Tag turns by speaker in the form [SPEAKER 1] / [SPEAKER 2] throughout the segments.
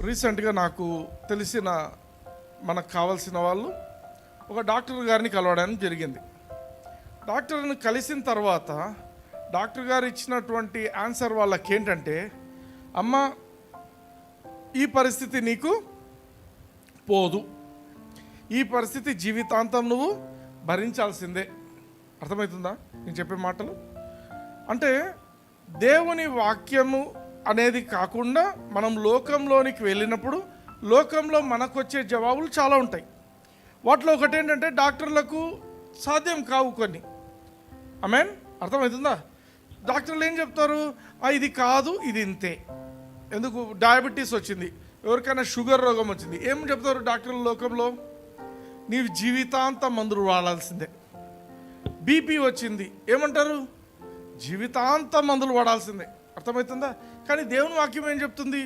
[SPEAKER 1] రీసెంట్గా నాకు తెలిసిన మనకు కావాల్సిన వాళ్ళు ఒక డాక్టర్ గారిని కలవడానికి జరిగింది. డాక్టర్ని కలిసిన తర్వాత డాక్టర్ గారు ఇచ్చినటువంటి ఆన్సర్ వాళ్ళకి ఏంటంటే, అమ్మ ఈ పరిస్థితి నీకు పోదు, ఈ పరిస్థితి జీవితాంతం నువ్వు భరించాల్సిందే. అర్థమవుతుందా నేను చెప్పే మాటలు? అంటే దేవుని వాక్యము అనేది కాకుండా మనం లోకంలోనికి వెళ్ళినప్పుడు లోకంలో మనకు వచ్చే జవాబులు చాలా ఉంటాయి. వాటిలో ఒకటి ఏంటంటే డాక్టర్లకు సాధ్యం కావు కొన్ని. ఆమేన్, అర్థమవుతుందా? డాక్టర్లు ఏం చెప్తారు, ఇది కాదు, ఇది ఇంతే. ఎందుకు? డయాబెటీస్ వచ్చింది, ఎవరికైనా షుగర్ రోగం వచ్చింది, ఏం చెప్తారు డాక్టర్ల లోకంలో? నీవు జీవితాంతం మందులు వాడాల్సిందే. బీపీ వచ్చింది, ఏమంటారు? జీవితాంతం మందులు వాడాల్సిందే. అర్థమవుతుందా? కానీ దేవుని వాక్యం ఏం చెప్తుంది?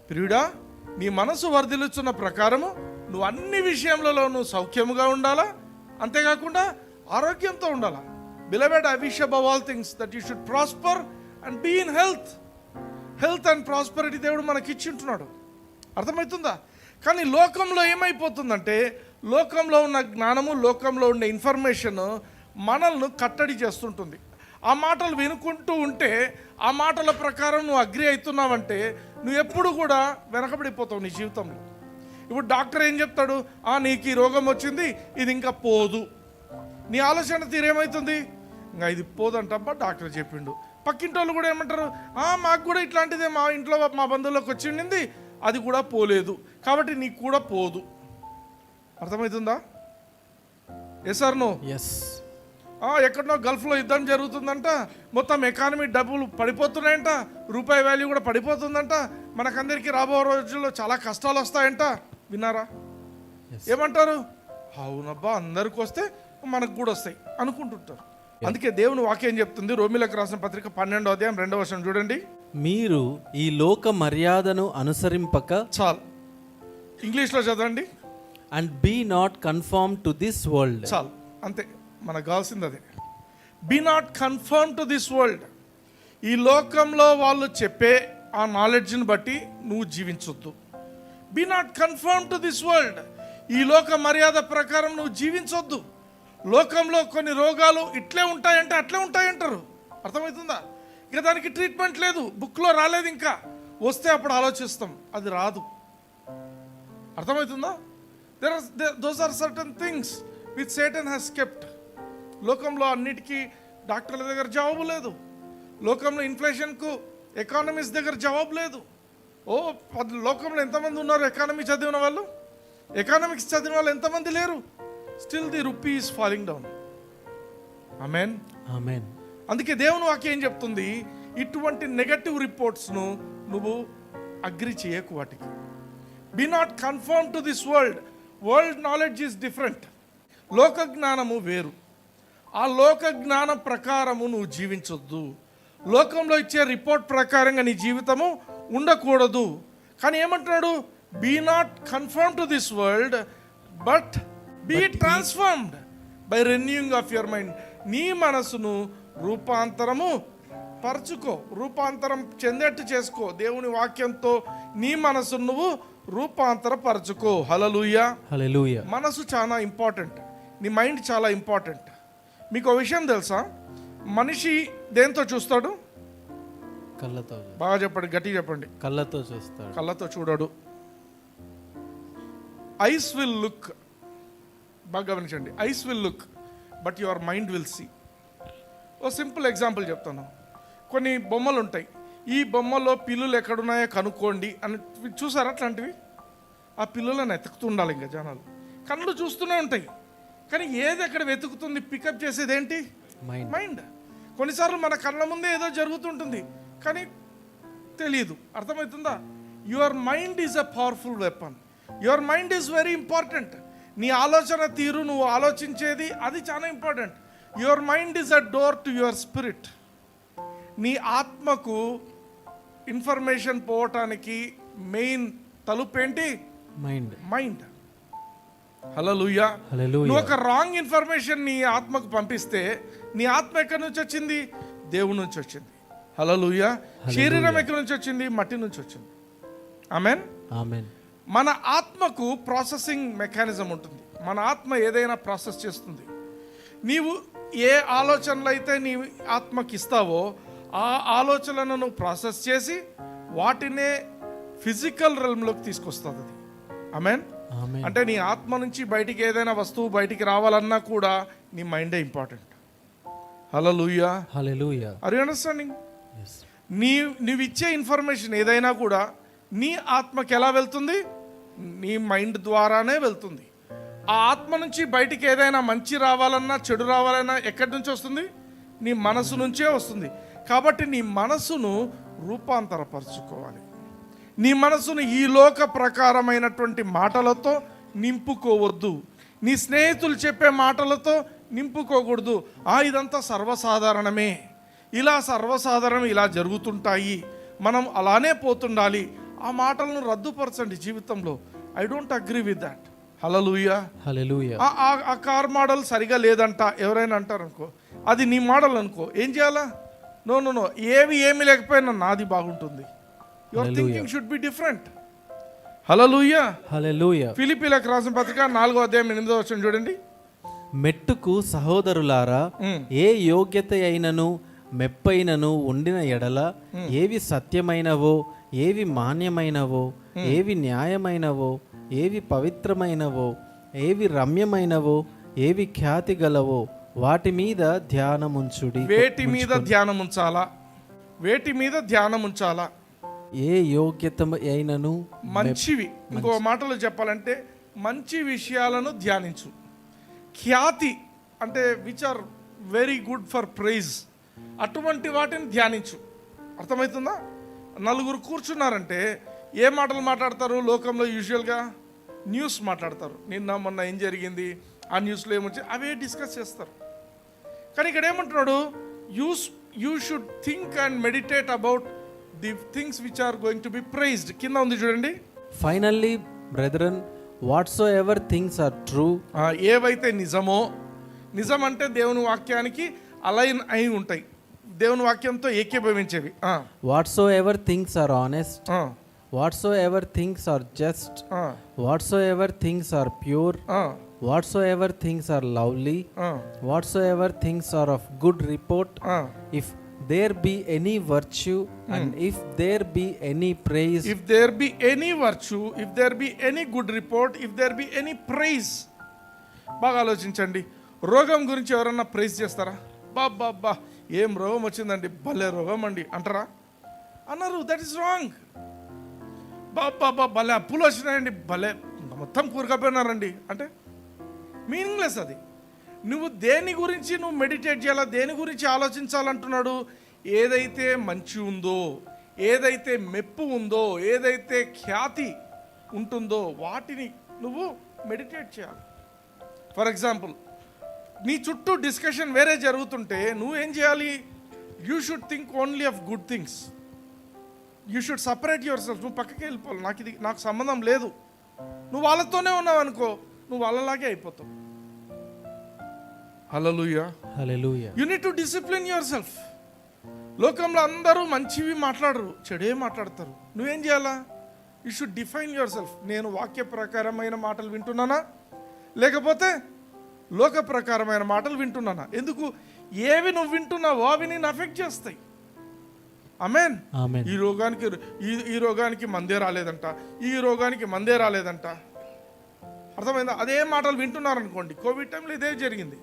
[SPEAKER 1] ప్రియుడా, నీ మనసు వర్ధిల్లుచున్న ప్రకారము నువ్వు అన్ని విషయంలో నువ్వు సౌఖ్యముగా ఉండాలా, అంతేకాకుండా ఆరోగ్యంతో ఉండాలా. Beloved, I wish above all things that you should prosper and be in health. Health and prosperity దేవుడు మనకి ఇచ్చింటున్నాడు. అర్థమవుతుందా? కానీ లోకంలో ఏమైపోతుందంటే, లోకంలో ఉన్న జ్ఞానము, లోకంలో ఉండే ఇన్ఫర్మేషన్ మనల్ని కట్టడి చేస్తుంటుంది. ఆ మాటలు వినుకుంటూ ఉంటే, ఆ మాటల ప్రకారం నువ్వు అగ్రి అవుతున్నావంటే నువ్వు ఎప్పుడు కూడా వెనకబడిపోతావు నీ జీవితంలో. ఇప్పుడు డాక్టర్ ఏం చెప్తాడు, నీకు ఈ రోగం వచ్చింది, ఇది ఇంకా పోదు. నీ ఆలోచన తీరేమవుతుంది? ఇంకా ఇది పోదంటబ్బా డాక్టర్ చెప్పిండు. పక్కింటి వాళ్ళు కూడా ఏమంటారు, మాకు కూడా ఇట్లాంటిదే మా ఇంట్లో మా బంధువులకు వచ్చిండింది, అది కూడా పోలేదు, కాబట్టి నీకు కూడా పోదు. అర్థమవుతుందా? Yes or no?
[SPEAKER 2] ఎస్.
[SPEAKER 1] ఎక్కడనో గల్ఫ్లో యుద్ధం జరుగుతుందంట, మొత్తం ఎకానమీ డబ్బులు పడిపోతున్నాయంట, రూపాయి వాల్యూ కూడా పడిపోతుందంట, మనకందరికీ రాబో రోజుల్లో చాలా కష్టాలు వస్తాయంట. విన్నారా? ఏమంటారు? అవునబ్బా, అందరికి వస్తే మనకు కూడా వస్తాయి అనుకుంటుంటారు. అందుకే దేవుని వాక్యం చెప్తుంది, రోమిలకు రాసిన పత్రిక 12వ అధ్యాయం 2వ వచనం చూడండి.
[SPEAKER 2] మీరు ఈ లోక మర్యాదను అనుసరింపక,
[SPEAKER 1] చాలు, ఇంగ్లీష్లో చదవండి.
[SPEAKER 2] And be not confirm to this world.
[SPEAKER 1] చాలు, అంతే, మనకు కావాల్సింది అదే. Be not confirm to this world. ఈ లోకంలో వాళ్ళు చెప్పే ఆ నాలెడ్జ్ని బట్టి నువ్వు జీవించొద్దు. Be not confirm to this world. ఈ లోక మర్యాద ప్రకారం నువ్వు జీవించొద్దు. లోకంలో కొన్ని రోగాలు ఇట్లే ఉంటాయంటే అట్లే ఉంటాయంటారు. అర్థమవుతుందా? ఇక దానికి ట్రీట్మెంట్ లేదు, బుక్లో రాలేదు, ఇంకా వస్తే అప్పుడు ఆలోచిస్తాం, అది రాదు. అర్థమవుతుందా? Those are certain things which Satan has kept. లోకంలో అన్నిటికీ డాక్టర్ల దగ్గర జవాబు లేదు. లోకంలో ఇన్ఫ్లేషన్కు ఎకానమీస్ దగ్గర జవాబు లేదు. లోకంలో ఎంతమంది ఉన్నారు ఎకానమీ చదివిన వాళ్ళు? ఎకానమిక్స్ చదివిన వాళ్ళు ఎంతమంది లేరు? Still the rupee is falling down. ఆమేన్,
[SPEAKER 2] ఆమేన్.
[SPEAKER 1] అందుకే దేవుని వాక్యం ఏం చెప్తుంది, ఇటువంటి నెగటివ్ రిపోర్ట్స్ను నువ్వు అగ్రి చేయకు వాటికి. Be not confirm to this world. World knowledge is different. లోక జ్ఞానము వేరు. ఆ లోక జ్ఞానం ప్రకారము నువ్వు జీవించొద్దు. లోకంలో ఇచ్చే రిపోర్ట్ ప్రకారంగా నీ జీవితము ఉండకూడదు. కానీ ఏమంటున్నాడు? Be not confirm to this world but be transformed by renewing of your mind. నీ మనసును రూపాంతరము పరచుకో, రూపాంతరం చెందేట్టు చేసుకో. దేవుని వాక్యంతో నీ మనసును నువ్వు రూపాంతరపరచుకో. హల్లెలూయా,
[SPEAKER 2] హల్లెలూయా.
[SPEAKER 1] మనసు చాలా ఇంపార్టెంట్, నీ మైండ్ చాలా ఇంపార్టెంట్. మీకు ఒక విషయం తెలుసా? మనిషి దేంతో చూస్తాడు?
[SPEAKER 2] కళ్ళతో.
[SPEAKER 1] బాగా చెప్పండి, గట్టిగా చెప్పండి.
[SPEAKER 2] కళ్ళతో చూస్తాడు.
[SPEAKER 1] కళ్ళతో చూడడు. Eyes will look. బాగా గమనించండి. Eyes will look but your mind will see. ఓ సింపుల్ ఎగ్జాంపుల్ చెప్తాను. కొన్ని బొమ్మలు ఉంటాయి, ఈ బొమ్మలో పిల్లులు ఎక్కడున్నాయో కనుక్కోండి అని చూసారా? అట్లాంటివి ఆ పిల్లులను వెతుకుతూ ఉండాలి. ఇంకా జనాలు కళ్ళు చూస్తూనే ఉంటాయి, కానీ ఏది ఎక్కడ వెతుకుతుంది, పికప్ చేసేది ఏంటి? మైండ్. కొన్నిసార్లు మన కళ్ళ ముందే ఏదో జరుగుతుంటుంది కానీ తెలియదు. అర్థమవుతుందా? Your mind is a powerful weapon. Your mind is very important. నీ ఆలోచన తీరు, నువ్వు ఆలోచించేది, అది చాలా important. Your mind is a door to your spirit. నీ ఆత్మకు ఇన్ఫర్మేషన్ పోవటానికి మెయిన్ తలుపు ఏంటి? మైండ్. హల్లెలూయా. నువ్వు ఒక రాంగ్ ఇన్ఫర్మేషన్ నీ ఆత్మకు పంపిస్తే, నీ ఆత్మ ఎక్కడి నుంచి వచ్చింది? దేవుడి నుంచి వచ్చింది. హల్లెలూయా. శరీరం ఎక్కడి నుంచి వచ్చింది? మట్టి నుంచి వచ్చింది. ఆమెన్.
[SPEAKER 2] ఆమేన్.
[SPEAKER 1] మన ఆత్మకు ప్రాసెసింగ్ మెకానిజం ఉంటుంది. మన ఆత్మ ఏదైనా ప్రాసెస్ చేస్తుంది. నీవు ఏ ఆలోచనలు అయితే నీ ఆత్మకి ఇస్తావో ఆ ఆలోచనలను నువ్వు ప్రాసెస్ చేసి వాటినే ఫిజికల్ రెల్మ్లోకి తీసుకొస్తుంది అది. ఆమేన్.
[SPEAKER 2] ఆమేన్.
[SPEAKER 1] అంటే నీ ఆత్మ నుంచి బయటికి ఏదైనా వస్తువు బయటికి రావాలన్నా కూడా నీ మైండే ఇంపార్టెంట్. హల్లెలూయా.
[SPEAKER 2] హల్లెలూయా.
[SPEAKER 1] Are you understanding?
[SPEAKER 2] yes.
[SPEAKER 1] నీవు ఇచ్చే ఇన్ఫర్మేషన్ ఏదైనా కూడా నీ ఆత్మకి ఎలా వెళ్తుంది? నీ మైండ్ ద్వారానే వెళ్తుంది. ఆ ఆత్మ నుంచి బయటికి ఏదైనా మంచి రావాలన్నా చెడు రావాలన్నా ఎక్కడి నుంచి వస్తుంది? నీ మనసు నుంచే వస్తుంది. కాబట్టి నీ మనసును రూపాంతరపరచుకోవాలి. నీ మనసును ఈ లోక ప్రకారమైనటువంటి మాటలతో నింపుకోవద్దు. నీ స్నేహితులు చెప్పే మాటలతో నింపుకోకూడదు. ఇదంతా సర్వసాధారణమే, ఇలా సర్వసాధారణం, ఇలా జరుగుతుంటాయి, మనం అలానే పోతుండాలి. ఆ మాటలను రద్దుపరచండి జీవితంలో. I don't agree with that. హల్లెలూయా.
[SPEAKER 2] హల్లెలూయా.
[SPEAKER 1] ఆ కార్ మోడల్ సరిగా లేదంట ఎవరైనా అంటారు అనుకో, అది నీ మోడల్ అనుకో, ఏం చేయాలా? నో, ఏమీ లేకపోయినా నాది బాగుంటుంది. Your thinking should be different. హల్లెలూయా.
[SPEAKER 2] హల్లెలూయా.
[SPEAKER 1] ఫిలిప్పీలకు రాసిన పత్రిక 4:8 చూడండి.
[SPEAKER 2] మెట్టుకు సహోదరులారా, ఏ యోగ్యత అయినను మెప్పైనను ఉండిన ఎడల, ఏవి సత్యమైనవో, ఏవి మాన్యమైనవో, ఏవి న్యాయమైనవో, ఏవి పవిత్రమైనవో, ఏవి రమ్యమైనవో, ఏవి ఖ్యాతి గలవో, వాటి మీద ధ్యానముంచుడి.
[SPEAKER 1] వేటి మీద ధ్యానం ఉంచాలా? వేటి మీద ధ్యానం ఉంచాలా?
[SPEAKER 2] ఏ యోగ్యత అయినను
[SPEAKER 1] మంచివి. ఇంకో మాటలో చెప్పాలంటే మంచి విషయాలను ధ్యానించు. ఖ్యాతి అంటే which are very good for praise, అటువంటి వాటిని ధ్యానించు. అర్థమవుతుందా? నలుగురు కూర్చున్నారంటే ఏ మాటలు మాట్లాడతారు లోకంలో? యూజువల్గా న్యూస్ మాట్లాడతారు. నిన్న మొన్న ఏం జరిగింది, ఆ న్యూస్లో ఏమొచ్చి అవే డిస్కస్ చేస్తారు. కానీ ఇక్కడ ఏమంటున్నాడు? You should think and meditate about the things which are going to be praised. కింద ఉంది చూడండి.
[SPEAKER 2] Finally brethren, whatsoever things are true,
[SPEAKER 1] ఏవైతే నిజమో, నిజం అంటే దేవుని వాక్యానికి అలైన్ అయి ఉంటాయి, దేవుని వాక్యంతో ఏకీభవించేవి.
[SPEAKER 2] Whatsoever things are honest, whatsoever things are just, whatsoever things are pure, whatsoever things are lovely, whatsoever things are of good report, if there be any virtue and if there be any praise,
[SPEAKER 1] if there be any virtue, if there be any good report, if there be any praise. బాగా ఆలోచించండి. రోగం గురించి ఎవరన్నా praise చేస్తారా? బాబా ఏం రోగం వచ్చిందండి, భలే రోగం అండి అంటారా? అన్నారు. That is wrong. బాబా భలే అప్పులు వచ్చినాయండి, భలే మొత్తం కూరకపోయినారండి అంటే మీనింగ్లెస్ అది. నువ్వు దేని గురించి నువ్వు మెడిటేట్ చేయాలా, దేని గురించి ఆలోచించాలంటున్నాడు? ఏదైతే మంచి ఉందో, ఏదైతే మెప్పు ఉందో, ఏదైతే ఖ్యాతి ఉంటుందో వాటిని నువ్వు మెడిటేట్ చేయాలి. ఫర్ ఎగ్జాంపుల్, నీ చుట్టూ డిస్కషన్ వేరే జరుగుతుంటే నువ్వేం చేయాలి? You should think only of good things. You should separate your self. నువ్వు పక్కకి వెళ్ళిపోవాలి. నాకు సంబంధం లేదు. నువ్వు వాళ్ళతోనే ఉన్నావు అనుకో, నువ్వు వాళ్ళలాగే అయిపోతావు. హల్లెలూయా.
[SPEAKER 2] హల్లెలూయా.
[SPEAKER 1] You need to discipline yourself. లోకంలో అందరూ మంచివి మాట్లాడరు, చెడే మాట్లాడతారు. నువ్వేం చేయాలా? You should define yourself. నేను వాక్య ప్రకారమైన మాటలు వింటున్నానా, లేకపోతే లోక ప్రకారమైన మాటలు వింటున్నానా? ఎందుకు? ఏవి నువ్వు వింటున్నావో అవి నేను అఫెక్ట్ చేస్తాయి. ఆమేన్. ఈ రోగానికి మందే రాలేదంట, ఈ రోగానికి మందే రాలేదంట. అర్థమైందా? అదే మాటలు వింటున్నారనుకోండి. కోవిడ్ టైంలో ఇదే జరిగింది.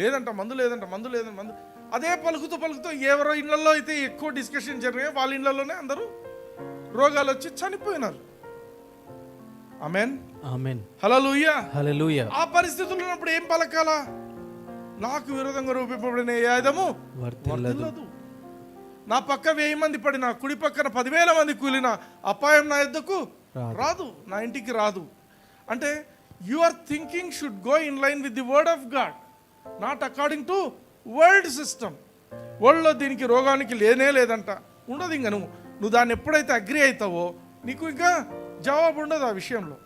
[SPEAKER 1] లేదంట మందు, లేదంట మందు, లేదంట మందు. అదే పలుకుతూ ఎవరో ఇళ్లలో అయితే ఎక్కువ డిస్కషన్ జరిగాయి, వాళ్ళ ఇళ్లలోనే అందరూ రోగాలు వచ్చి చనిపోయినారు. ఆమేన్.
[SPEAKER 2] ఆమేన్.
[SPEAKER 1] హల్లెలూయా.
[SPEAKER 2] హల్లెలూయా.
[SPEAKER 1] ఆ పరిస్థితుల్లో ఉన్నప్పుడు ఏం పలకాలా? నాకు విరోధంగా రూపింపబడిన ఏ ఆయుధము వర్తిల్లదు. నా పక్క 1000 మంది పడినా, కుడి పక్కన 10,000 మంది కూలినా అపాయం నా యొద్దకు రాదు, నా ఇంటికి రాదు. అంటే your thinking should go in line with the word of God, not according to world system. వరల్డ్లో దీనికి రోగానికి లేనే లేదంట ఉండదు. ఇంకా నువ్వు దాన్ని ఎప్పుడైతే అగ్రి అవుతావో నీకు ఇంకా జవాబు ఉండదు ఆ విషయంలో.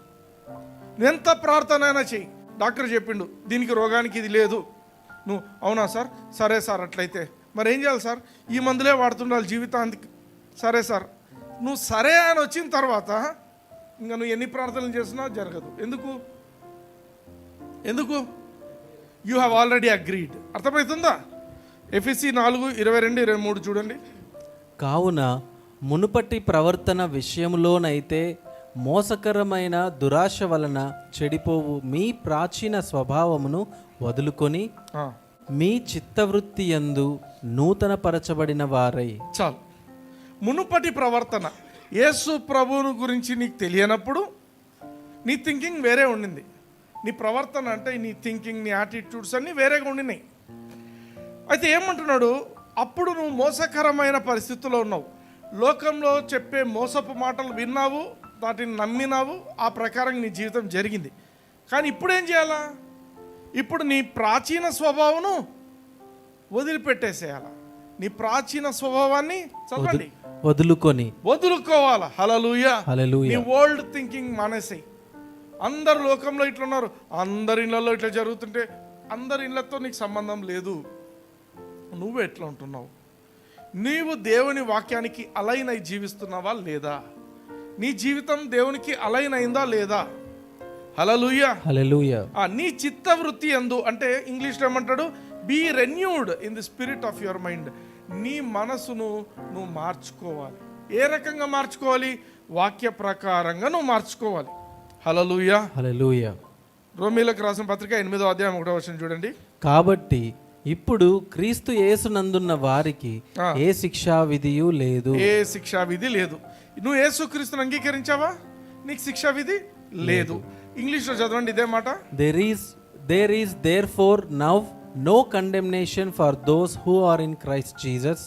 [SPEAKER 1] ఎంత ప్రార్థన అయినా చెయ్యి, డాక్టర్ చెప్పిండు దీనికి రోగానికి ఇది లేదు, నువ్వు అవునా సార్, సరే సార్ అట్లయితే మరి ఏం చేయాలి సార్, ఈ మందులే వాడుతుండాలి జీవితాంతికి, సరే సార్ నువ్వు సరే అని వచ్చిన తర్వాత ఇంకా నువ్వు ఎన్ని ప్రార్థనలు చేసినా జరగదు. ఎందుకు యూ హ్యావ్ ఆల్రెడీ అగ్రీడ్. అర్థమవుతుందా? ఎఫెసీ 4:22-23 చూడండి.
[SPEAKER 2] కావున మునుపటి ప్రవర్తన విషయంలోనైతే మోసకరమైన దురాశ వలన చెడిపోవు మీ ప్రాచీన స్వభావమును వదులుకొని మీ చిత్తవృత్తి యందు నూతన పరచబడిన వారై.
[SPEAKER 1] చాలు. మునుపటి ప్రవర్తన, యేసు ప్రభువును గురించి నీకు తెలియనప్పుడు నీ థింకింగ్ వేరే ఉండింది. నీ ప్రవర్తన అంటే నీ థింకింగ్, నీ యాటిట్యూడ్స్ అన్నీ వేరేగా ఉండినాయి. అయితే ఏమంటున్నాడు? అప్పుడు నువ్వు మోసకరమైన పరిస్థితుల్లో ఉన్నావు. లోకంలో చెప్పే మోసపు మాటలు విన్నావు, వాటిని నమ్మినావు, ఆ ప్రకారం నీ జీవితం జరిగింది. కానీ ఇప్పుడు ఏం చేయాలా? ఇప్పుడు నీ ప్రాచీన స్వభావమును వదిలిపెట్టేసేయాల. నీ ప్రాచీన స్వభావాన్ని చదవండి, వదులుకోవాలా. హల్లెలూయా. నీ ఓల్డ్ థింకింగ్ మానేసేయి. అందరు లోకంలో ఇట్లున్నారు, అందరి ఇళ్లలో ఇట్లా జరుగుతుంటే అందరి ఇళ్లతో నీకు సంబంధం లేదు. నువ్వు ఎట్లా ఉంటున్నావు? నీవు దేవుని వాక్యానికి అలైన్ అయి జీవిస్తున్నావా లేదా? నీ జీవితం దేవునికి అలైన్ అయిందా లేదా? హల్లెలూయా.
[SPEAKER 2] హల్లెలూయా.
[SPEAKER 1] నీ చిత్తవృత్తి యందు, అంటే ఇంగ్లీష్లో ఏమంటాడు? Be renewed in the spirit of your mind. నీ మనసును నువ్వు మార్చుకోవాలి. ఏ రకంగా మార్చుకోవాలి? వాక్య ప్రకారంగా నువ్వు మార్చుకోవాలి. హల్లెలూయా.
[SPEAKER 2] హల్లెలూయా.
[SPEAKER 1] రోమీయులకు రాసిన పత్రిక 8:1 చూడండి.
[SPEAKER 2] కాబట్టి ఇప్పుడు క్రీస్తు యేసునందున్న వారికి ఏ శిక్షా విధియు లేదు.
[SPEAKER 1] ఏ శిక్షా విధి లేదు. నువ్వు యేసుక్రీస్తుని అంగీకరించావా? నీకు శిక్షా విధి లేదు. ఇంగ్లీష్లో చదవండి ఇదే మాట.
[SPEAKER 2] There is therefore now no condemnation for those who are in Christ Jesus,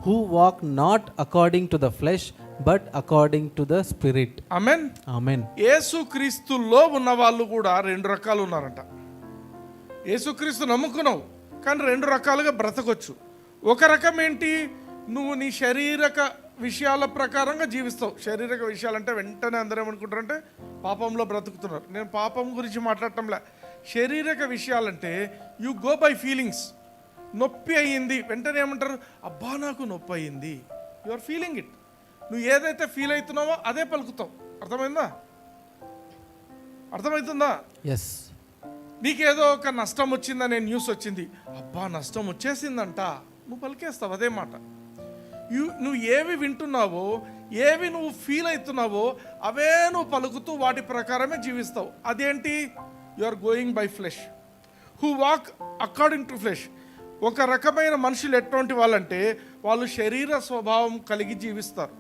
[SPEAKER 2] who walk not according to the flesh but according to the Spirit.
[SPEAKER 1] ఆమేన్.
[SPEAKER 2] ఆమేన్.
[SPEAKER 1] యేసుక్రీస్తులో ఉన్న వాళ్ళు కూడా 2 రకాలు ఉన్నారంట. యేసుక్రీస్తు నమ్ముకున్నావు కానీ 2 రకాలుగా బ్రతకొచ్చు. ఒక రకం ఏంటి? నువ్వు నీ శారీరక విషయాల ప్రకారంగా జీవిస్తావు. శారీరక విషయాలంటే వెంటనే అందరూ ఏమనుకుంటారంటే పాపంలో బ్రతుకుతున్నారు. నేను పాపం గురించి మాట్లాడటంలే. శారీరక విషయాలంటే యు గో బై ఫీలింగ్స్. నొప్పి అయ్యింది వెంటనే ఏమంటారు? అబ్బా నాకు నొప్పి అయ్యింది. You are feeling it. నువ్వు ఏదైతే ఫీల్ అవుతున్నావో అదే పలుకుతావు. అర్థమవుతుందా?
[SPEAKER 2] ఎస్.
[SPEAKER 1] నీకేదో ఒక నష్టం వచ్చిందనే న్యూస్ వచ్చింది, అబ్బా నష్టం వచ్చేసిందంట, నువ్వు పలికేస్తావు అదే మాట. నువ్వు ఏవి వింటున్నావో, ఏవి నువ్వు ఫీల్ అవుతున్నావో అవే నువ్వు పలుకుతూ వాటి ప్రకారమే జీవిస్తావు. అదేంటి? You are going by flesh. Who walk according to flesh. ఒక రకమైన మనుషులు ఎటువంటి వాళ్ళంటే వాళ్ళు శరీర స్వభావం కలిగి జీవిస్తారు.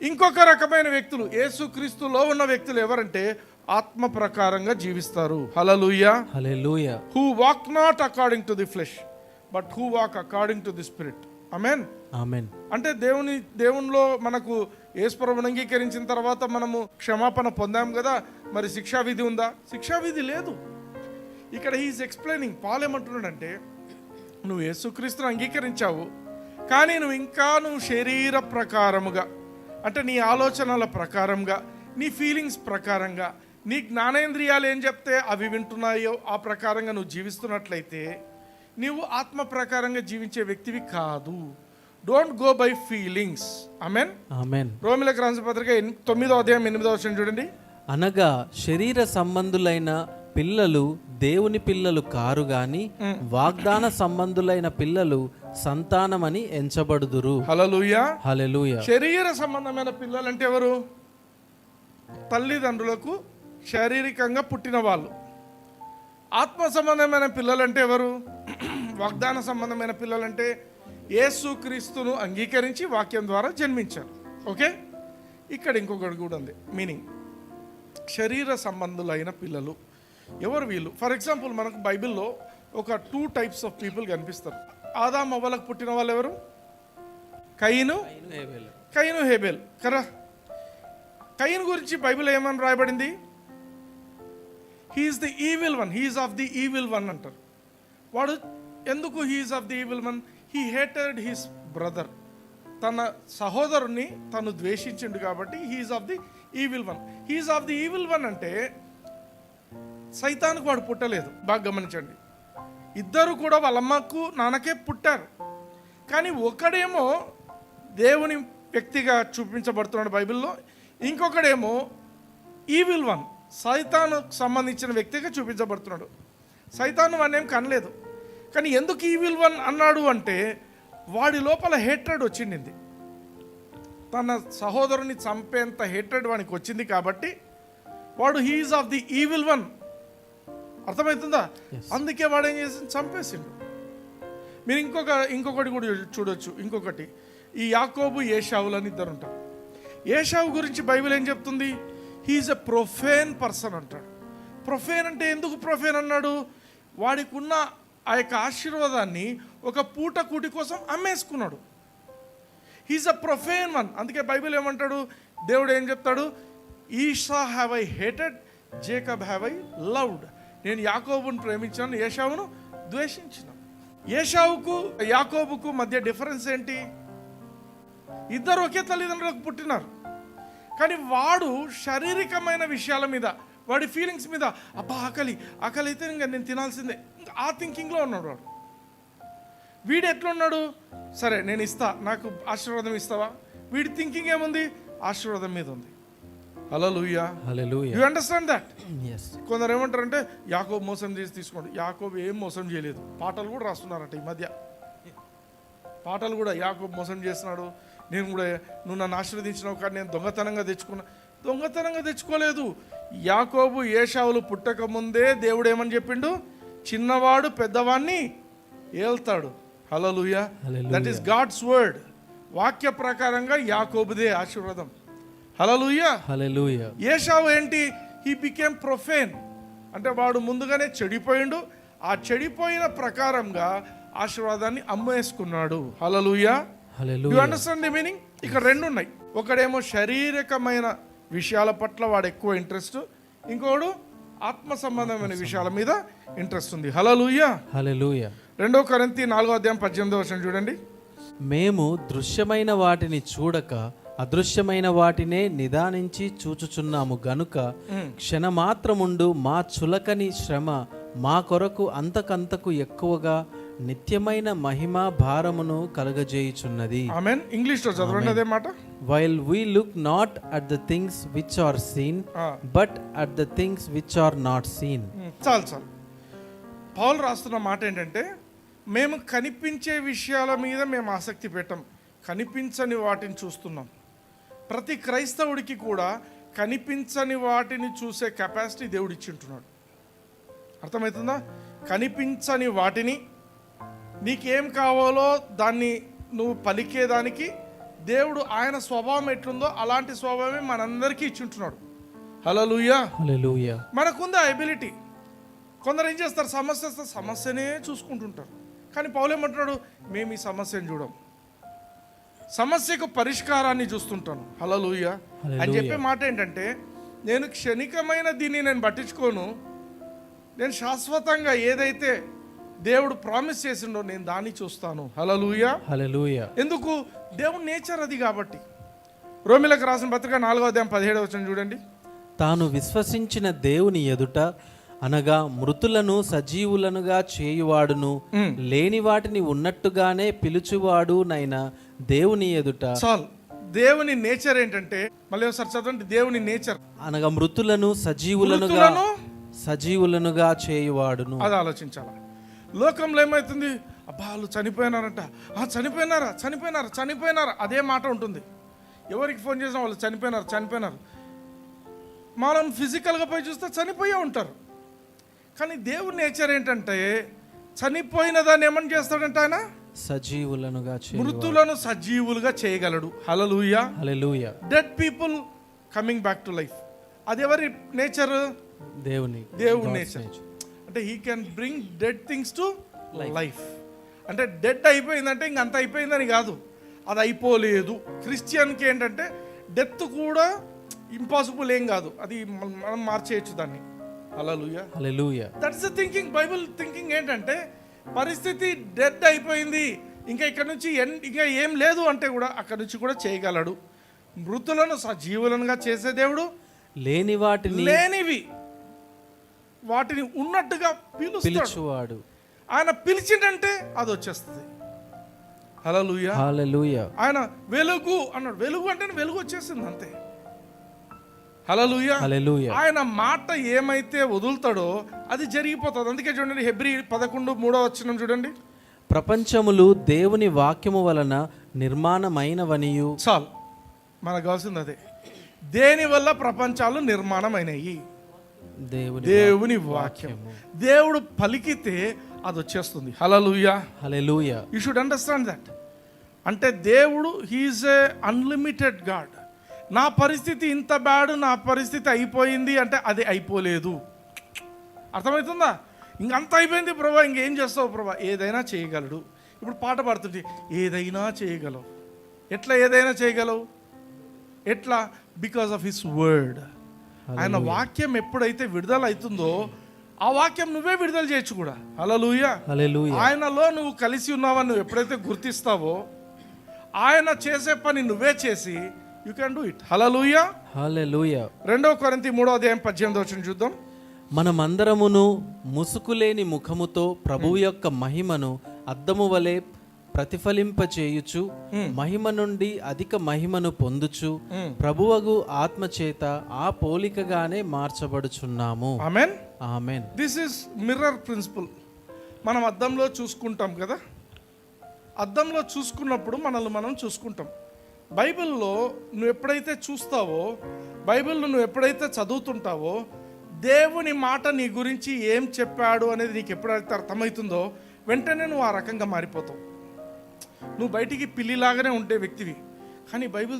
[SPEAKER 1] ఇంకొక రకమైన వ్యక్తులు, యేసుక్రీస్తులో ఉన్న వ్యక్తులు ఎవరంటే ఆత్మ ప్రకారంగా జీవిస్తారు. హల్లెలూయా.
[SPEAKER 2] హల్లెలూయా.
[SPEAKER 1] Who walk not according to the flesh but who walk according to the spirit. ఆమేన్.
[SPEAKER 2] ఆమేన్.
[SPEAKER 1] అంటే దేవునిలో మనకు యేసు ప్రభువుని అంగీకరించిన తర్వాత మనము క్షమాపణ పొందాం కదా, మరి శిక్షా విధి ఉందా? శిక్షా విధి లేదు. ఇక్కడ హీఈస్ ఎక్స్ప్లెయినింగ్. పాల్ ఏమంటున్నాడంటే నువ్వు యేసుక్రీస్తుని అంగీకరించావు కానీ నువ్వు శరీర ప్రకారముగా, అంటే నీ ఆలోచనల ప్రకారంగా, నీ ఫీలింగ్స్ ప్రకారంగా, నీ జ్ఞానేంద్రియాలు ఏం చెప్తే అవి వింటున్నాయో ఆ ప్రకారంగా నువ్వు జీవిస్తున్నట్లయితే నీవు ఆత్మ ప్రకారంగా జీవించే వ్యక్తివి కాదు. Don't go by feelings. ఆమేన్.
[SPEAKER 2] ఆమేన్.
[SPEAKER 1] రోమీయులకు రాసిన పత్రిక 9:8 చూడండి.
[SPEAKER 2] అనగా శరీర సంబంధులైన పిల్లలు దేవుని పిల్లలు కారు గాని వాగ్దాన సంబంధులైన పిల్లలు సంతానమని ఎంచబడుదురు.
[SPEAKER 1] హల్లెలూయా.
[SPEAKER 2] హల్లెలూయా.
[SPEAKER 1] శరీర సంబంధమైన పిల్లలు అంటే ఎవరు? తల్లిదండ్రులకు శారీరకంగా పుట్టిన వాళ్ళు. ఆత్మ సంబంధమైన పిల్లలంటే ఎవరు? వాగ్దాన సంబంధమైన పిల్లలంటే యేసుక్రీస్తును అంగీకరించి వాక్యం ద్వారా జన్మించారు. ఓకే. ఇక్కడ ఇంకొకటి కూడా ఉంది మీనింగ్. శరీర సంబంధులైన పిల్లలు ఎవరు వీళ్ళు? ఫర్ ఎగ్జాంపుల్ మనకు బైబిల్లో ఒక 2 టైప్స్ ఆఫ్ పీపుల్ కనిపిస్తారు. ఆదాము అవ్వలకు పుట్టిన వాళ్ళు ఎవరు? కయీను, హేబెల్ కదా. కయీను గురించి బైబిల్ ఏమని రాయబడింది? He is the evil one, he is of the evil one అంటారు. వాడు ఎందుకు he is of the evil one? He hated his brother. తన సహోదరుని తను ద్వేషించిండు కాబట్టి he is of the evil one. He is of the evil one అంటే సైతానికి వాడు పుట్టలేదు. బాగా గమనించండి. ఇద్దరు కూడా వాళ్ళ అమ్మకు నాన్నకే పుట్టారు. కానీ ఒకడేమో దేవుని వ్యక్తిగా చూపించబడుతున్నాడు బైబిల్లో. ఇంకొకడేమో ఈవిల్ వన్, సైతానుకు సంబంధించిన వ్యక్తిగా చూపించబడుతున్నాడు. సైతాను వాడిని ఏం కనలేదు, కానీ ఎందుకు ఈవిల్ వన్ అన్నాడు అంటే వాడి లోపల హేట్రెడ్ వచ్చింది. తన సహోదరుని చంపేంత హేట్రెడ్ వానికి వచ్చింది కాబట్టి వాడు he is of the evil one. అర్థమవుతుందా? అందుకే వాడు ఏం చేసి చంపేసిండు. మీరు ఇంకొకటి కూడా చూడొచ్చు. ఇంకొకటి, ఈ యాకోబు ఏషావులు అని ఇద్దరు ఉంటారు. ఏషావు గురించి బైబిల్ ఏం చెప్తుంది? హీఈస్ ఎ ప్రొఫేన్ పర్సన్ అంటాడు. ప్రొఫేన్ అంటే ఎందుకు ప్రొఫేన్ అన్నాడు? వాడికి ఉన్న ఆ యొక్క ఆశీర్వాదాన్ని ఒక పూట కూటి కోసం అమ్మేసుకున్నాడు. He is a profane one. అందుకే బైబిల్ ఏమంటాడు? దేవుడు ఏం చెప్తాడు? Esau have I hated, Jacob have I loved. నేను యాకోబును ప్రేమించాను, ఏషావును ద్వేషించిన. ఏషావుకు యాకోబుకు మధ్య డిఫరెన్స్ ఏంటి? ఇద్దరు ఒకే తల్లిదండ్రులకు పుట్టినారు, కానీ వాడు శారీరకమైన విషయాల మీద, వాడి ఫీలింగ్స్ మీద, అబ్బా ఆకలి అయితే ఇంకా నేను తినాల్సిందే, ఇంకా ఆ థింకింగ్లో ఉన్నాడు వాడు. వీడు ఎట్లున్నాడు? సరే నేను ఇస్తా, నాకు ఆశీర్వాదం ఇస్తావా? వీడి థింకింగ్ ఏముంది? ఆశీర్వాదం మీద ఉంది. హల్లెలూయా, హల్లెలూయా. You understand that? yes. కొందరు ఏమంటారంటే యాకోబు మోసం చేసి తీసుకోండి. యాకోబు ఏం మోసం చేయలేదు. పాటలు కూడా రాస్తున్నారట ఈ మధ్య. పాటలు కూడా యాకోబు మోసం చేస్తున్నాడు, నేను కూడా, నువ్వు నన్ను ఆశీర్వదించినావు కానీ నేను దొంగతనంగా తెచ్చుకున్నా. దొంగతనంగా తెచ్చుకోలేదు. యాకోబు ఏషావులు పుట్టక ముందే దేవుడు ఏమని చెప్పిండు? చిన్నవాడు పెద్దవాడిని ఏల్తాడు. హల్లెలూయా, దట్ ఈస్ గాడ్స్ వర్డ్. వాక్య ప్రకారంగా యాకోబుదే ఆశీర్వాదం. హల్లెలూయా, హల్లెలూయా. ఏషావు ఏంటి? హీ బికేమ్ ప్రొఫేన్, అంటే వాడు ముందుగానే చెడిపోయిండు. ఆ చెడిపోయిన ప్రకారంగా ఆశీర్వాదాన్ని అమ్మేసుకున్నాడు. హల్లెలూయా, హల్లెలూయా. You understand the meaning? ఇక్కడ రెండు ఉన్నాయి. ఒకడేమో శారీరకమైన విషయాల పట్ల వాడు ఎక్కువ ఇంట్రెస్ట్, ఇంకోడు ఆత్మ సంబంధమైన విషయాల మీద ఇంట్రెస్ట్ ఉంది. హల్లెలూయా, హల్లెలూయా. 2 కొరింథీ 4:18 చూడండి.
[SPEAKER 2] మేము దృశ్యమైన వాటిని చూడక అదృశ్యమైన వాటినే నిదానించి చూచుచున్నాము గనుక క్షణమాత్రముండు మా చులకని శ్రమ మా కొరకు అంతకంతకు ఎక్కువగా నిత్యమైన మహిమా భారమును కలుగజేయుచున్నది.
[SPEAKER 1] ఆమేన్. ఇంగ్లీష్ లో చదవండి అదే మాట.
[SPEAKER 2] While we look not at the things which are seen, but at the things which are not seen.
[SPEAKER 1] చాలు. పౌలు రాస్తున్న మాట ఏంటంటే, మేము కనిపించే విషయాల మీద మేము ఆసక్తి పెట్టం, కనిపించని వాటిని చూస్తున్నాం. ప్రతి క్రైస్తవుడికి కూడా కనిపించని వాటిని చూసే కెపాసిటీ దేవుడు ఇచ్చింటున్నాడు. అర్థమవుతుందా? కనిపించని వాటిని, నీకేం కావాలో దాన్ని నువ్వు పలికేదానికి దేవుడు ఆయన స్వభావం ఎట్లుందో అలాంటి స్వభావమే మనందరికీ ఇచ్చింటున్నాడు. హల్లెలూయా,
[SPEAKER 2] హల్లెలూయా.
[SPEAKER 1] మనకుంది ఆ ఎబిలిటీ. కొందరు ఏం చేస్తారు? సమస్యనే చూసుకుంటుంటారు. కానీ పౌలు ఏమంటున్నాడు? మేము ఈ సమస్యను చూడం, సమస్యకు పరిష్కారాన్ని చూస్తుంటాను. హల్లెలూయా అని చెప్పే మాట ఏంటంటే, నేను క్షణికమైన దీన్ని నేను పట్టించుకోను, నేను శాశ్వతంగా ఏదైతే దేవుడు ప్రామిస్ చేసిండో నేను దాన్ని చూస్తాను. హల్లెలూయా, హల్లెలూయా. ఎందుకు? దేవుని నేచర్ అది కాబట్టి. రోమీయులకు రాసిన పత్రిక 4:17 చూడండి.
[SPEAKER 2] తాను విశ్వసించిన దేవుని ఎదుట అనగా మృతులను సజీవులనుగా చేయువాడును లేని వాటిని ఉన్నట్టుగానే పిలుచువాడు నైనా దేవుని ఎదుట.
[SPEAKER 1] చాలు. దేవుని నేచర్ ఏంటంటే, మళ్ళీ ఒకసారి చదవండి. దేవుని నేచర్
[SPEAKER 2] అనగా మృతులను సజీవులనుగా చేయువాడును.
[SPEAKER 1] అది ఆలోచించాలి. లోకంలో ఏమవుతుంది? అబ్బా వాళ్ళు చనిపోయినారంట, చనిపోయినారా అదే మాట ఉంటుంది. ఎవరికి ఫోన్ చేసినా వాళ్ళు చనిపోయినారు. మనం ఫిజికల్గా పోయి చూస్తే చనిపోయే ఉంటారు. కానీ దేవుని నేచర్ ఏంటంటే, చనిపోయిన దాన్ని ఏమని చేస్తాడంటే ఆయన
[SPEAKER 2] సజీవులనుగా,
[SPEAKER 1] మృతులను సజీవులుగా చేయగలడు. హల్లెలూయా,
[SPEAKER 2] హల్లెలూయా.
[SPEAKER 1] Dead people coming back to life. అది ఎవరి నేచర్? దేవుని నేచర్. అంటే he can bring dead things to life. అంటే డెడ్ అయిపోయిందంటే ఇంక అంత అయిపోయిందని కాదు, అది అయిపోలేదు. క్రిస్టియన్కి ఏంటంటే డెత్ కూడా ఇంపాసిబుల్ ఏం కాదు, అది మనం మార్చేయచ్చు దాన్ని. హల్లెలూయా, హల్లెలూయా. That's the thinking. Bible thinking ఏంటంటే, పరిస్థితి డెడ్ అయిపోయింది, ఇంకా ఇక్కడ నుంచి ఇంకా ఏం లేదు అంటే కూడా అక్కడ నుంచి కూడా చేయగలడు. మృతులను సజీవులనుగా చేసే దేవుడు, లేనివి వాటిని ఉన్నట్టుగా పిలుచువాడు. ఆయన పిలిచిందంటే అది వచ్చేస్తుంది. హల్లెలూయా.
[SPEAKER 2] హల్లెలూయా.
[SPEAKER 1] ఆయన వెలుగు అన్నాడు. వెలుగు అంటే వెలుగు వచ్చేసింది అంతే. హల్లెలూయా.
[SPEAKER 2] హల్లెలూయా.
[SPEAKER 1] ఆయన మాట ఏమైతే వదులుతాడో అది జరిగిపోతుంది. అందుకే చూడండి హెబ్రీ 11:3 చూడండి.
[SPEAKER 2] ప్రపంచములు దేవుని వాక్యము వలన నిర్మాణమైనవనియు.
[SPEAKER 1] చాలు, మనకు కావాల్సింది అదే. దేని వల్ల ప్రపంచాలు నిర్మాణమైనవి? దేవుని వాక్యం. దేవుడు పలికితే అది వచ్చేస్తుంది. హల్లెలూయా.
[SPEAKER 2] హల్లెలూయా.
[SPEAKER 1] You should understand that. అంటే దేవుడు హీఈస్ ఏ అన్లిమిటెడ్ గాడ్. నా పరిస్థితి ఇంత బ్యాడ్, నా పరిస్థితి అయిపోయింది అంటే అది అయిపోలేదు. అర్థమవుతుందా? ఇంకంత అయిపోయింది ప్రభా, ఇంకేం చేస్తావు ప్రభా? ఏదైనా చేయగలడు. ఇప్పుడు పాట పాడుతుంటే ఏదైనా చేయగలవు. ఎట్లా ఏదైనా చేయగలవు? ఎట్లా? Because of his word. ఆయన వాక్యం ఎప్పుడైతే విడుదల అవుతుందో ఆ వాక్యం నువ్వే విడుదల చేయొచ్చు కూడా. హల్లెలూయా.
[SPEAKER 2] హల్లెలూయా.
[SPEAKER 1] ఆయనలో నువ్వు కలిసి ఉన్నావని నువ్వు ఎప్పుడైతే గుర్తిస్తావో ఆయన చేసే పని నువ్వే చేసి యూ కెన్ డూ ఇట్. హల్లెలూయా.
[SPEAKER 2] హల్లెలూయా.
[SPEAKER 1] 2 కొరింథీ 3:18 చూద్దాం.
[SPEAKER 2] మనమందరమును ముసుకులేని ముఖముతో ప్రభువు యొక్క మహిమను అద్దము వలె ప్రతిఫలింపచేయుచు మహిమ నుండి అధిక మహిమను పొందుచు ప్రభువగు ఆత్మ చేత ఆ పోలికగానే మార్చబడుచున్నాము.
[SPEAKER 1] ఆమేన్.
[SPEAKER 2] ఆమేన్.
[SPEAKER 1] This is mirror principle. మనం అద్దంలో చూసుకుంటాం కదా. అద్దంలో చూసుకున్నప్పుడు మనల్ని మనం చూసుకుంటాం. బైబిల్లో నువ్వు ఎప్పుడైతే చూస్తావో, బైబిల్లో నువ్వు ఎప్పుడైతే చదువుతుంటావో, దేవుని మాట నీ గురించి ఏం చెప్పాడు అనేది నీకు ఎప్పుడైతే అర్థమవుతుందో వెంటనే నువ్వు ఆ రకంగా మారిపోతావు. నువ్వు బయటికి పిల్లిలాగానే ఉండే వ్యక్తివి, కానీ బైబిల్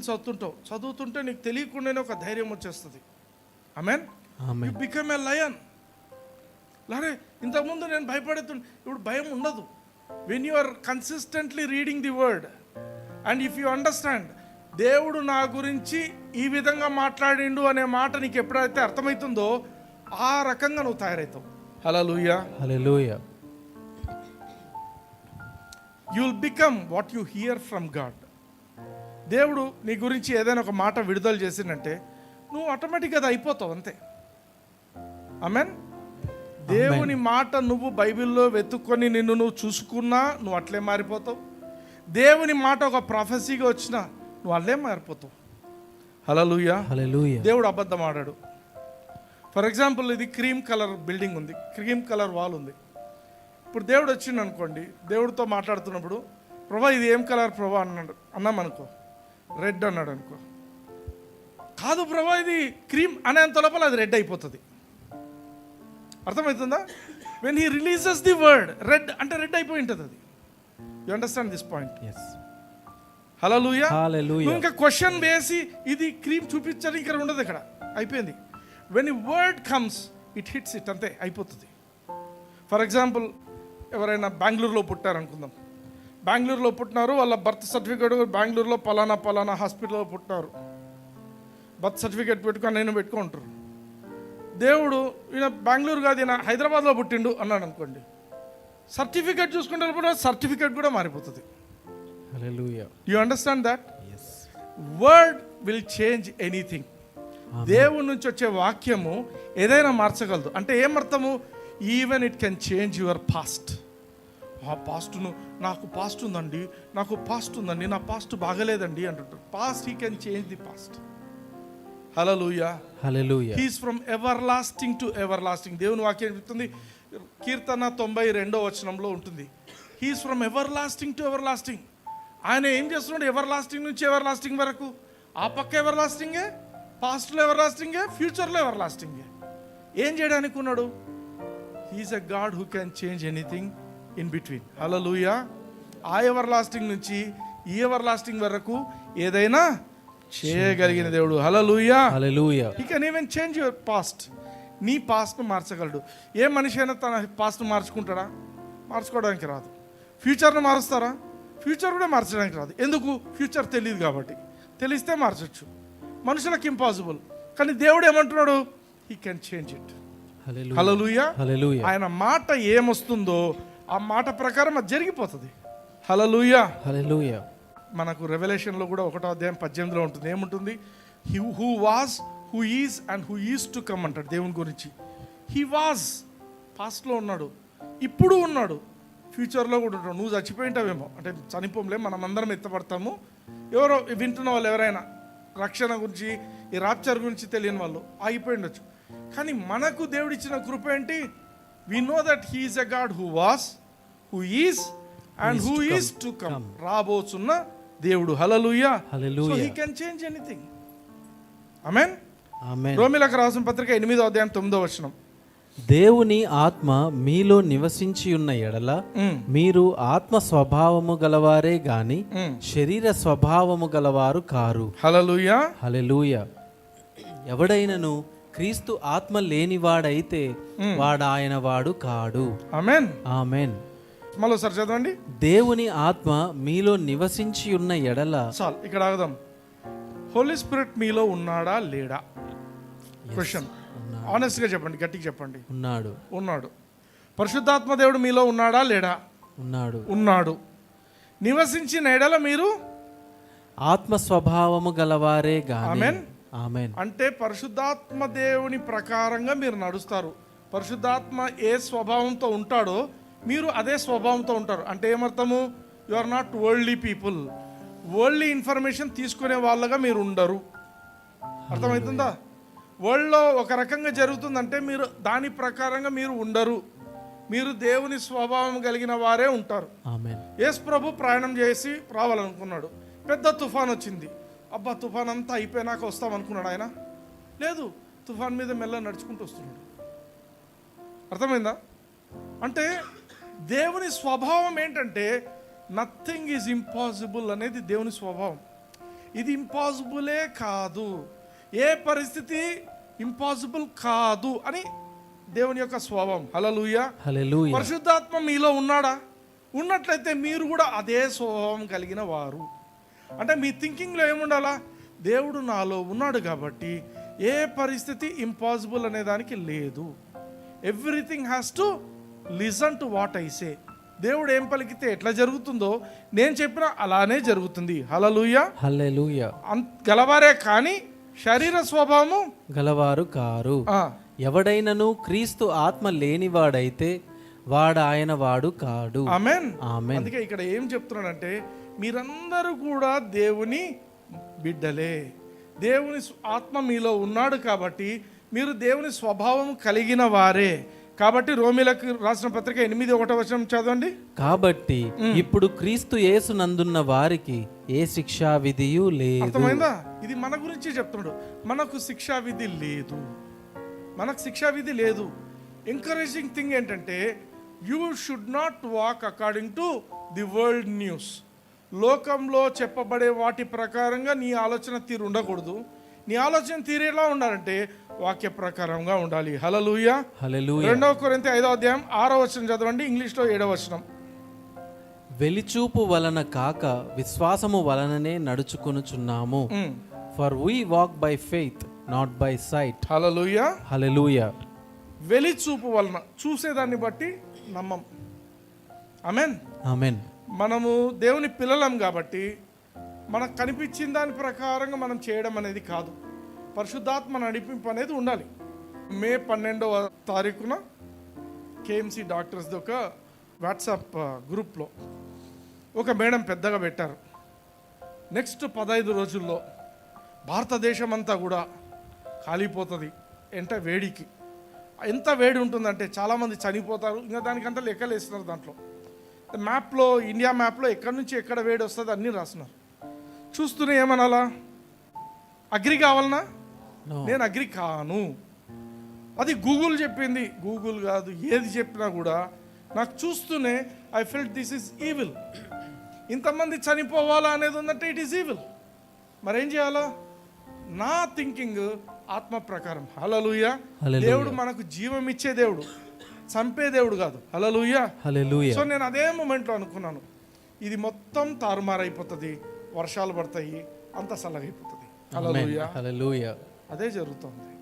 [SPEAKER 1] చదువుతుంటే నీకు తెలియకుండానే ఒక ధైర్యం వచ్చేస్తుంది. ఆమేన్. You become a lion. లారే ఇంతకుముందు నేను భయపడుతుండే, ఇప్పుడు భయం ఉండదు. When you are consistently reading the word and if you understand, దేవుడు నా గురించి ఈ విధంగా మాట్లాడిండు అనే మాట నీకు ఎప్పుడైతే అర్థమవుతుందో ఆ రకంగా నువ్వు తయారవుతావు. హల్లెలూయా.
[SPEAKER 2] హల్లెలూయా.
[SPEAKER 1] You will become what you hear from God. దేవుడు నీ గురించి ఏదైనా ఒక మాట విడుదల చేసిందంటే నువ్వు ఆటోమేటిక్గా అది అయిపోతావు అంతే. ఆమేన్. దేవుని మాట నువ్వు బైబిల్లో వెతుక్కొని నిన్ను నువ్వు చూసుకున్నా నువ్వు అట్లే మారిపోతావు. దేవుని మాట ఒక ప్రొఫెసీగా వచ్చినా నువ్వు అట్లే మారిపోతావు. హల్లెలూయా.
[SPEAKER 2] హల్లెలూయా.
[SPEAKER 1] దేవుడు అబద్ధం ఆడాడు. ఫర్ ఎగ్జాంపుల్, ఇది క్రీమ్ కలర్ బిల్డింగ్ ఉంది, క్రీమ్ కలర్ వాల్ ఉంది. ఇప్పుడు దేవుడు వచ్చిండు అనుకోండి, దేవుడితో మాట్లాడుతున్నప్పుడు ప్రభా ఇది ఏం కలర్ ప్రభా అన్నామనుకో, రెడ్ అన్నాడు అనుకో, కాదు ప్రభా ఇది క్రీమ్ అనేంత లోపల అది రెడ్ అయిపోతుంది. అర్థమవుతుందా? When he releases the word, red అంటే రెడ్ అయిపోయి ఉంటుంది అది. You understand this point? హల్లెలూయా.
[SPEAKER 2] హల్లెలూయా.
[SPEAKER 1] ఇంకా క్వశ్చన్ వేసి ఇది క్రీమ్ చూపించడం ఇక్కడ ఉండదు, ఇక్కడ అయిపోయింది. వెన్ ఈ word comes it hits it, అంతే అయిపోతుంది. ఫర్ ఎగ్జాంపుల్, ఎవరైనా బెంగళూరులో పుట్టారనుకుందాం. బెంగళూరులో పుట్టినారు, వాళ్ళ బర్త్ సర్టిఫికేట్ బెంగళూరులో పలానా హాస్పిటల్లో పుట్టినారు, బర్త్ సర్టిఫికేట్ పెట్టుకొని నేను పెట్టుకుంటారు. దేవుడు ఈయన బెంగళూరు కాదు ఈయన హైదరాబాద్లో పుట్టిండు అన్నాడు అనుకోండి, సర్టిఫికేట్ చూసుకుంటే సర్టిఫికేట్ కూడా మారిపోతుంది.
[SPEAKER 2] హల్లెలూయా.
[SPEAKER 1] You understand that? Word will change anything. దేవుడి నుంచి వచ్చే వాక్యము ఏదైనా మార్చగలదు. అంటే ఏమర్థము? Even it can change your past. ఆ పాస్ట్ను నాకు పాస్ట్ ఉందండి, నా పాస్ట్ బాగలేదండి అంటుంటారు. Past he can change the past. హల్లెలూయా.
[SPEAKER 2] హల్లెలూయా.
[SPEAKER 1] He is from everlasting to everlasting. దేవుని వాక్యం చెప్తుంది, కీర్తన 92 ఉంటుంది, he is from everlasting to everlasting. ఆయన ఏం చేస్తున్నాడు? ఎవర్ లాస్టింగ్ నుంచి ఎవర్ లాస్టింగ్ వరకు. ఆ పక్క ఎవర్ లాస్టింగే, పాస్ట్లో ఎవర్ లాస్టింగే, ఫ్యూచర్లో ఎవర్ లాస్టింగే. ఏం చేయడానికి ఉన్నాడు? He is a God who can change anything in between. హల్లెలూయా. ఆ ఎవర్ లాస్టింగ్ నుంచి ఈ ఎవర్ లాస్టింగ్ వరకు ఏదైనా చేయగలిగిన దేవుడు. హల్లెలూయా.
[SPEAKER 2] హల్లెలూయా.
[SPEAKER 1] He can even change your past. నీ పాస్ట్ను మార్చగలడు. ఏ మనిషి అయినా తన పాస్ట్ను మార్చుకుంటాడా? మార్చుకోవడానికి రాదు. ఫ్యూచర్ను మారుస్తారా? ఫ్యూచర్ కూడా మార్చడానికి రాదు. ఎందుకు? ఫ్యూచర్ తెలియదు కాబట్టి. తెలిస్తే మార్చచ్చు. మనుషులకు ఇంపాసిబుల్. కానీ దేవుడు ఏమంటున్నాడు? He can change it. హల్లెలూయా.
[SPEAKER 2] హల్లెలూయా.
[SPEAKER 1] ఆయన మాట ఏమొస్తుందో ఆ మాట ప్రకారం అది జరిగిపోతుంది. హల్లెలూయా.
[SPEAKER 2] హల్లెలూయా.
[SPEAKER 1] మనకు రెవల్యూషన్లో కూడా 1:18 ఉంటుంది. ఏముంటుంది? Who was, who is and who is to come అంటాడు దేవుని గురించి. హీ వాజ్ పాస్ట్లో ఉన్నాడు, ఇప్పుడు ఉన్నాడు, ఫ్యూచర్లో కూడా ఉంటావు. నువ్వు చచ్చిపోయింటావేమో, అంటే చనిపోంలే, మనం అందరం ఎత్తపడతాము. ఎవరో వింటున్న వాళ్ళు ఎవరైనా రక్షణ గురించి, ఈ రాప్చర్ గురించి తెలియని వాళ్ళు ఆగిపోయి ఉండొచ్చు. కానీ మనకు దేవుడిచ్చిన కృప ఏంటి? We know that he is a God who was, who is and who is to come. రాబోతున్న దేవుడు. హల్లెలూయా. So he can change anything. ఆమేన్.
[SPEAKER 2] ఆమేన్.
[SPEAKER 1] రోమీయులకు రాసిన పత్రిక 8వ అధ్యాయం 9వ వచనం.
[SPEAKER 2] దేవుని ఆత్మ మీలో నివసించి ఉన్న ఎడల మీరు ఆత్మ స్వభావము గలవారే గాని శరీర స్వభావము గలవారు కారు.
[SPEAKER 1] హల్లెలూయా.
[SPEAKER 2] హల్లెలూయా. ఎవడైనను క్రీస్తు ఆత్మ లేనివాడైతే వాడు ఆయన వాడు కాడు.
[SPEAKER 1] ఆమేన్.
[SPEAKER 2] ఆమేన్.
[SPEAKER 1] మరోసారి చదవండి.
[SPEAKER 2] దేవుని ఆత్మ మీలో నివసించి ఉన్న ఎడల.
[SPEAKER 1] చాలు, ఇక్కడ ఆగదాం. హోలీ స్పిరిట్ మీలో ఉన్నాడా లేడా? క్వశ్చన్. ఆనెస్ట్గా చెప్పండి, గట్టిగా చెప్పండి.
[SPEAKER 2] ఉన్నాడు.
[SPEAKER 1] ఉన్నాడు. పరిశుద్ధాత్మ దేవుడు మీలో ఉన్నాడా లేడా?
[SPEAKER 2] ఉన్నాడు.
[SPEAKER 1] ఉన్నాడు. నివసించిన ఎడల మీరు
[SPEAKER 2] ఆత్మ స్వభావము గలవారే గాని.
[SPEAKER 1] ఆమేన్.
[SPEAKER 2] ఆమేన్.
[SPEAKER 1] అంటే పరిశుద్ధాత్మ దేవుని ప్రకారంగా మీరు నడుస్తారు. పరిశుద్ధాత్మ ఏ స్వభావంతో ఉంటాడో మీరు అదే స్వభావంతో ఉంటారు. అంటే ఏమర్థము? You are not worldly people. Worldly information తీసుకునే వాళ్ళగా మీరు ఉండరు. అర్థమవుతుందా? వరల్డ్లో ఒక రకంగా జరుగుతుందంటే మీరు దాని ప్రకారంగా మీరు ఉండరు. మీరు దేవుని స్వభావం కలిగిన వారే ఉంటారు.
[SPEAKER 2] ఆమేన్.
[SPEAKER 1] యేసు ప్రభు ప్రయాణం చేసి రావాలనుకున్నాడు. పెద్ద తుఫాన్ వచ్చింది. అబ్బా, తుఫాన్ అంతా అయిపోయినాక వస్తామనుకున్నాడు ఆయన. లేదు, తుఫాన్ మీద మెల్ల నడుచుకుంటూ వస్తున్నాడు. అర్థమైందా? అంటే దేవుని స్వభావం ఏంటంటే నథింగ్ ఈజ్ ఇంపాసిబుల్ అనేది దేవుని స్వభావం. ఇది ఇంపాసిబులే కాదు, ఏ పరిస్థితి ఇంపాసిబుల్ కాదు అని దేవుని యొక్క స్వభావం. హల్లెలూయా.
[SPEAKER 2] హల్లెలూయా.
[SPEAKER 1] పరిశుద్ధాత్మ మీలో ఉన్నాడా? ఉన్నట్లయితే మీరు కూడా అదే స్వభావం కలిగిన వారు. అంటే మీ థింకింగ్లో ఏముండాలా? దేవుడు నాలో ఉన్నాడు కాబట్టి ఏ పరిస్థితి ఇంపాసిబుల్ అనే దానికి లేదు. Everything has to listen to what I say. దేవుడు ఏం పలికితే ఎట్లా జరుగుతుందో నేను చెప్పినా అలానే జరుగుతుంది. హల్లెలూయా.
[SPEAKER 2] హల్లెలూయా.
[SPEAKER 1] గలవారే కానీ శరీర స్వభావము
[SPEAKER 2] గలవారు కారు. ఎవడైనను క్రీస్తు ఆత్మ లేనివాడైతే వాడు ఆయన వాడు కాడు.
[SPEAKER 1] ఆమేన్.
[SPEAKER 2] ఆమేన్.
[SPEAKER 1] అందుకే ఇక్కడ ఏం చెప్తున్నాడంటే మీరందరూ కూడా దేవుని బిడ్డలే. దేవుని ఆత్మ మీలో ఉన్నాడు కాబట్టి మీరు దేవుని స్వభావం కలిగిన వారే. కాబట్టి రోమీయులకు రాసిన పత్రిక 8:1 వచనం చదవండి.
[SPEAKER 2] కాబట్టి ఇప్పుడు క్రీస్తు యేసు నందున్న వారికి ఏ శిక్షా విధియు లేదు.
[SPEAKER 1] అర్థమైందా? ఇది మన గురించి చెప్తున్నాడు. మనకు శిక్షా విధి లేదు. మనకు శిక్షా విధి లేదు. ఎంకరేజింగ్ థింగ్ ఏంటంటే you should not walk according to the world news. లోకంలో చెప్పబడే వాటి ప్రకారంగా నీ ఆలోచన తీరు ఉండకూడదు. నీ ఆలోచన తీరు ఎలా ఉండాలంటే వాక్య ప్రకారంగా ఉండాలి. హల్లెలూయా.
[SPEAKER 2] హల్లెలూయా.
[SPEAKER 1] 2 కొరింథీ 5వ అధ్యాయం 6వ వచనం చదవండి. ఇంగ్లీష్లో 7వ వచనం.
[SPEAKER 2] వెలిచూపు వలన కాక విశ్వాసము వలననే నడుచుకొనుచున్నాము. For we walk by faith not by sight.
[SPEAKER 1] హల్లెలూయా.
[SPEAKER 2] హల్లెలూయా.
[SPEAKER 1] వెలిచూపు వలన, చూసేదాన్ని బట్టి నమ్మం. ఆమేన్.
[SPEAKER 2] ఆమేన్.
[SPEAKER 1] మనము దేవుని పిల్లలం కాబట్టి మనకు కనిపించిన దాని ప్రకారంగా మనం చేయడం అనేది కాదు. పరిశుద్ధాత్మ నడిపింపు అనేది ఉండాలి. మే 12వ తారీఖున కేఎంసీ డాక్టర్స్ది ఒక వాట్సాప్ గ్రూప్లో ఒక మేడం పెద్దగా పెట్టారు. నెక్స్ట్ 15 రోజుల్లో భారతదేశం అంతా కూడా కాలిపోతుంది. ఎంత వేడికి, ఎంత వేడి ఉంటుందంటే చాలామంది చనిపోతారు. ఇంకా దానికంతా లెక్కలు వేస్తున్నారు. దాంట్లో మ్యాప్లో, ఇండియా మ్యాప్లో ఎక్కడి నుంచి ఎక్కడ వేడి వస్తుంది అన్నీ రాస్తున్నారు. చూస్తూనే ఏమనాలా? అగ్రి కావాలనా? నేను అగ్రి కాను. అది గూగుల్ చెప్పింది. గూగుల్ కాదు, ఏది చెప్పినా కూడా నాకు చూస్తూనే I felt this is evil. ఇంతమంది చనిపోవాలా అనేది ఉందంటే ఇట్ ఈస్ ఈవిల్. మరేం చేయాలా? నా థింకింగ్ ఆత్మ ప్రకారం. హల్లెలూయా. దేవుడు మనకు జీవం ఇచ్చే దేవుడు, చంపే దేవుడు కాదు. హల్లెలూయా.
[SPEAKER 2] హల్లెలూయా.
[SPEAKER 1] సో నేను అదే మూమెంట్లో అనుకున్నాను, ఇది మొత్తం తారుమారైపోతుంది, వర్షాలు పడతాయి, అంత చల్లగైపోతుంది. హల్లెలూయా.
[SPEAKER 2] హల్లెలూయా.
[SPEAKER 1] అదే జరుగుతుంది.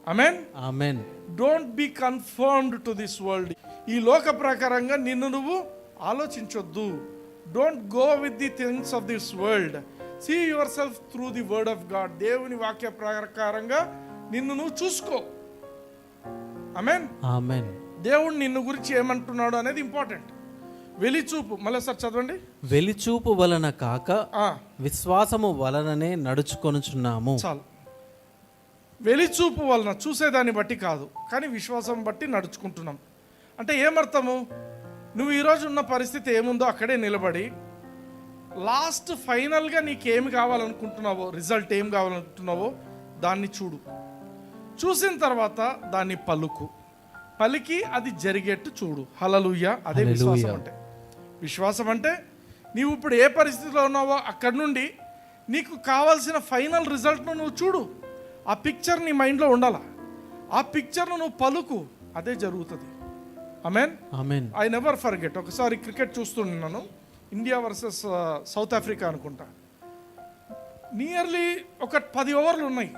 [SPEAKER 1] ఆమేన్.
[SPEAKER 2] ఆమేన్.
[SPEAKER 1] Don't be confirmed to this world. ఈ లోక ప్రకారంగా నిన్ను నువ్వు ఆలోచించొద్దు. Don't go with the things of this world. See yourself through the word of God. దేవుని వాక్య ప్రకారంగా నిన్ను నువ్వు చూసుకో. ఆమేన్.
[SPEAKER 2] ఆమేన్.
[SPEAKER 1] దేవుడు నిన్ను గురించి ఏమంటున్నాడు అనేది ఇంపార్టెంట్. వెలిచూపు, మళ్ళీ సార్ చదవండి.
[SPEAKER 2] వెలిచూపు వలన కాక
[SPEAKER 1] ఆ,
[SPEAKER 2] విశ్వాసము వలననే నడుచుకొనుచున్నాము.
[SPEAKER 1] చాలు. వెలిచూపు వలన, చూసేదాన్ని బట్టి కాదు, కానీ విశ్వాసం బట్టి నడుచుకుంటున్నాం. అంటే ఏమర్థము? నువ్వు ఈరోజు ఉన్న పరిస్థితి ఏముందో అక్కడే నిలబడి లాస్ట్ ఫైనల్గా నీకేమి కావాలనుకుంటున్నావో, రిజల్ట్ ఏం కావాలనుకుంటున్నావో దాన్ని చూడు. చూసిన తర్వాత దాన్ని పలికి అది జరిగేట్టు చూడు. హల్లెలూయా. అదే విశ్వాసం అంటే. విశ్వాసం అంటే నీవు ఇప్పుడు ఏ పరిస్థితిలో ఉన్నావో అక్కడి నుండి నీకు కావాల్సిన ఫైనల్ రిజల్ట్ను నువ్వు చూడు. ఆ పిక్చర్ నీ మైండ్లో ఉండాల. ఆ పిక్చర్ను నువ్వు పలుకు, అదే జరుగుతుంది. ఆమేన్.
[SPEAKER 2] ఆమేన్.
[SPEAKER 1] I never forget. ఒకసారి క్రికెట్ చూస్తున్నాను, ఇండియా వర్సెస్ సౌత్ ఆఫ్రికా అనుకుంటా. నియర్లీ ఒక 10 ఓవర్లు ఉన్నాయి.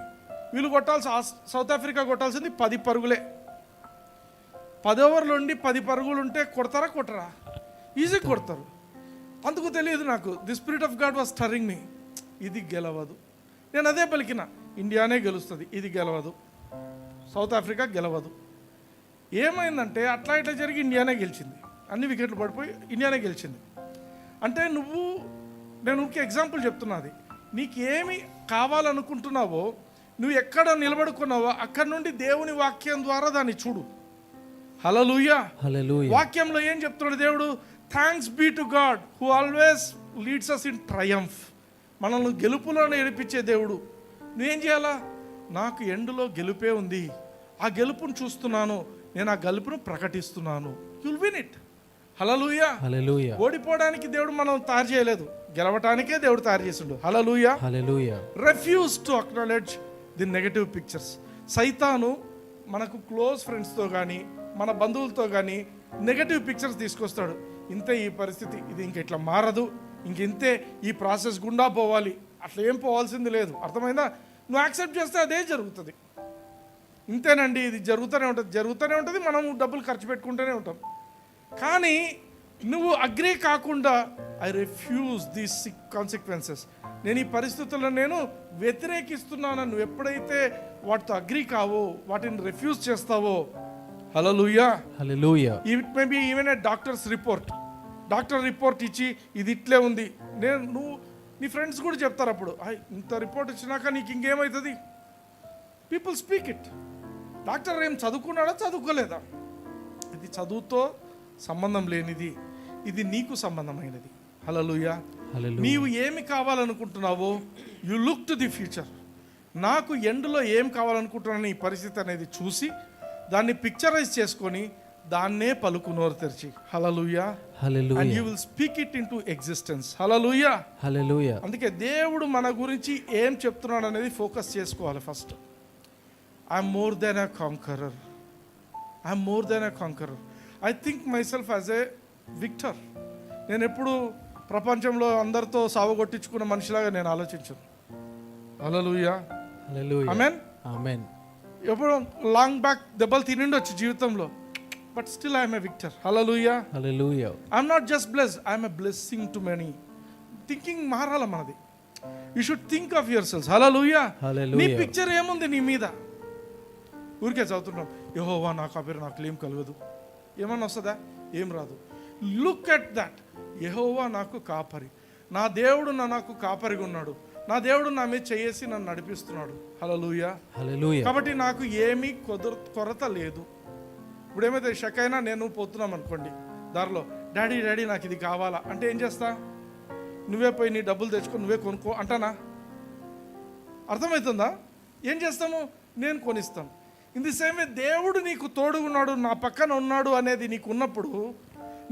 [SPEAKER 1] వీళ్ళు సౌత్ ఆఫ్రికా కొట్టాల్సింది 10 పరుగులే. 10 ఓవర్లు ఉండి 10 పరుగులు ఉంటే కొట్టరా? ఈజీ కొడతారు. అందుకు తెలియదు నాకు. The spirit of God was stirring me. ఇది గెలవదు. నేను అదే పలికిన, ఇండియానే గెలుస్తుంది, ఇది గెలవదు, సౌత్ ఆఫ్రికా గెలవదు. ఏమైందంటే అట్లా ఇట్లా జరిగి ఇండియానే గెలిచింది. అన్ని వికెట్లు పడిపోయి ఇండియానే గెలిచింది. అంటే నేను ఊరికే ఎగ్జాంపుల్ చెప్తున్నది. నీకు ఏమి కావాలనుకుంటున్నావో, నువ్వు ఎక్కడ నిలబడుకున్నావో అక్కడ నుండి దేవుని వాక్యం ద్వారా దాన్ని చూడు. హల్లెలూయా.
[SPEAKER 2] హల్లెలూయా.
[SPEAKER 1] వాక్యంలో ఏం చెప్తున్నాడు దేవుడు? Thanks be to God who always leads us in triumph. మనల్ని గెలుపులో నడిపించే దేవుడు. నువ్వేం చేయాలా? నాకు ఎండులో గెలుపే ఉంది, ఆ గెలుపును చూస్తున్నాను, నేను ఆ గెలుపును ప్రకటిస్తున్నాను. You'll win it. హల్లెలూయా.
[SPEAKER 2] హల్లెలూయా.
[SPEAKER 1] ఓడిపోవడానికి దేవుడు మనం తయారు చేయలేదు, గెలవటానికే దేవుడు తయారు చేసిండు. హల్లెలూయా.
[SPEAKER 2] హల్లెలూయా.
[SPEAKER 1] Refuse to acknowledge the negative pictures. సైతాను మనకు క్లోజ్ ఫ్రెండ్స్తో కానీ మన బంధువులతో కానీ నెగటివ్ పిక్చర్స్ తీసుకొస్తాడు. ఇంతే ఈ పరిస్థితి, ఇది ఇంక ఇట్లా మారదు, ఇంతే ఈ ప్రాసెస్ గుండా పోవాలి, అట్లా ఏం పోవాల్సింది లేదు. అర్థమైందా? నువ్వు యాక్సెప్ట్ చేస్తే అదే జరుగుతుంది. ఇంతేనండి, ఇది జరుగుతూనే ఉంటుంది. మనం డబ్బులు ఖర్చు పెట్టుకుంటూనే ఉంటాం. కానీ నువ్వు అగ్రీ కాకుండా ఐ రిఫ్యూజ్ దీస్ కాన్సిక్వెన్సెస్, నేను ఈ పరిస్థితుల్లో నేను వ్యతిరేకిస్తున్నాను. నువ్వు ఎప్పుడైతే వాటితో అగ్రీ కావో, వాటిని రిఫ్యూజ్ చేస్తావో, హల్లెలూయా.
[SPEAKER 2] హల్లెలూయా.
[SPEAKER 1] It may be even a doctor report ఇచ్చి ఇది ఇట్లే ఉంది, నువ్వు నీ ఫ్రెండ్స్ కూడా చెప్తారు అప్పుడు, ఇంత రిపోర్ట్ ఇచ్చినాక నీకు ఇంకేమవుతుంది? People speak it. డాక్టర్ ఏం చదువుకున్నాడా చదువుకోలేదా? ఇది చదువుతో సంబంధం లేనిది, ఇది నీకు సంబంధమైనది. హల్లెలూయా. నీవు ఏమి కావాలనుకుంటున్నావో you look to the future. నాకు ఎండ్లో ఏం కావాలనుకుంటున్నాను ఈ పరిస్థితి అనేది చూసి దాన్ని పిక్చరైజ్ చేసుకొని దాన్నే పలుకు, నోరు తెరిచి. హల్లెలూయా.
[SPEAKER 2] హల్లెలూయా.
[SPEAKER 1] And you will speak it into existence. హల్లెలూయా.
[SPEAKER 2] హల్లెలూయా.
[SPEAKER 1] అందుకే దేవుడు మన గురించి ఏం చెప్తున్నాడు అనేది ఫోకస్ చేసుకోవాలి first. I'm more than a conqueror. I think myself as a victor. నేను ఎప్పుడు ప్రపంచంలో అందరితో సావగొట్టించుకున్న మనిషిలాగా నేను ఆలోచించను. హల్లెలూయా.
[SPEAKER 2] హల్లెలూయా.
[SPEAKER 1] ఆమేన్.
[SPEAKER 2] ఆమేన్.
[SPEAKER 1] ఎప్పుడు లాంగ్ బ్యాక్ దెబ్బలు తినిండొచ్చు జీవితంలో, but still I'm a victor. హల్లెలూయా.
[SPEAKER 2] హల్లెలూయా.
[SPEAKER 1] I'm not just blessed, I'm a blessing to many. Thinking మారాల మనది. You should think of yourselves. హల్లెలూయా. నీ పిక్చర్ ఏముంది నీ మీద? ఊరికే చదువుతున్నాం, యెహోవా నా కాపరి, నాకు ఏం కలగదు, ఏమన్నా వస్తుందా? ఏం రాదు. Look at that. యెహోవా నాకు కాపరి, నా దేవుడు నాకు కాపరిగా ఉన్నాడు, నా దేవుడు నా మీద చేసి నన్ను నడిపిస్తున్నాడు. హల్లెలూయా.
[SPEAKER 2] హల్లెలూయా.
[SPEAKER 1] కాబట్టి నాకు ఏమీ కొరత లేదు. ఇప్పుడు ఏమైతే షకైనా నేను పోతున్నాం అనుకోండి, దారిలో డాడీ నాకు ఇది కావాలా అంటే ఏం చేస్తా? నువ్వే పోయి నీ డబ్బులు తెచ్చుకో, నువ్వే కొనుక్కో అంటానా? అర్థమవుతుందా? ఏం చేస్తాము? నేను కొనిస్తాను. ఇన్ ది సేమ్ వే దేవుడు నీకు తోడు ఉన్నాడు, నా పక్కన ఉన్నాడు అనేది నీకు ఉన్నప్పుడు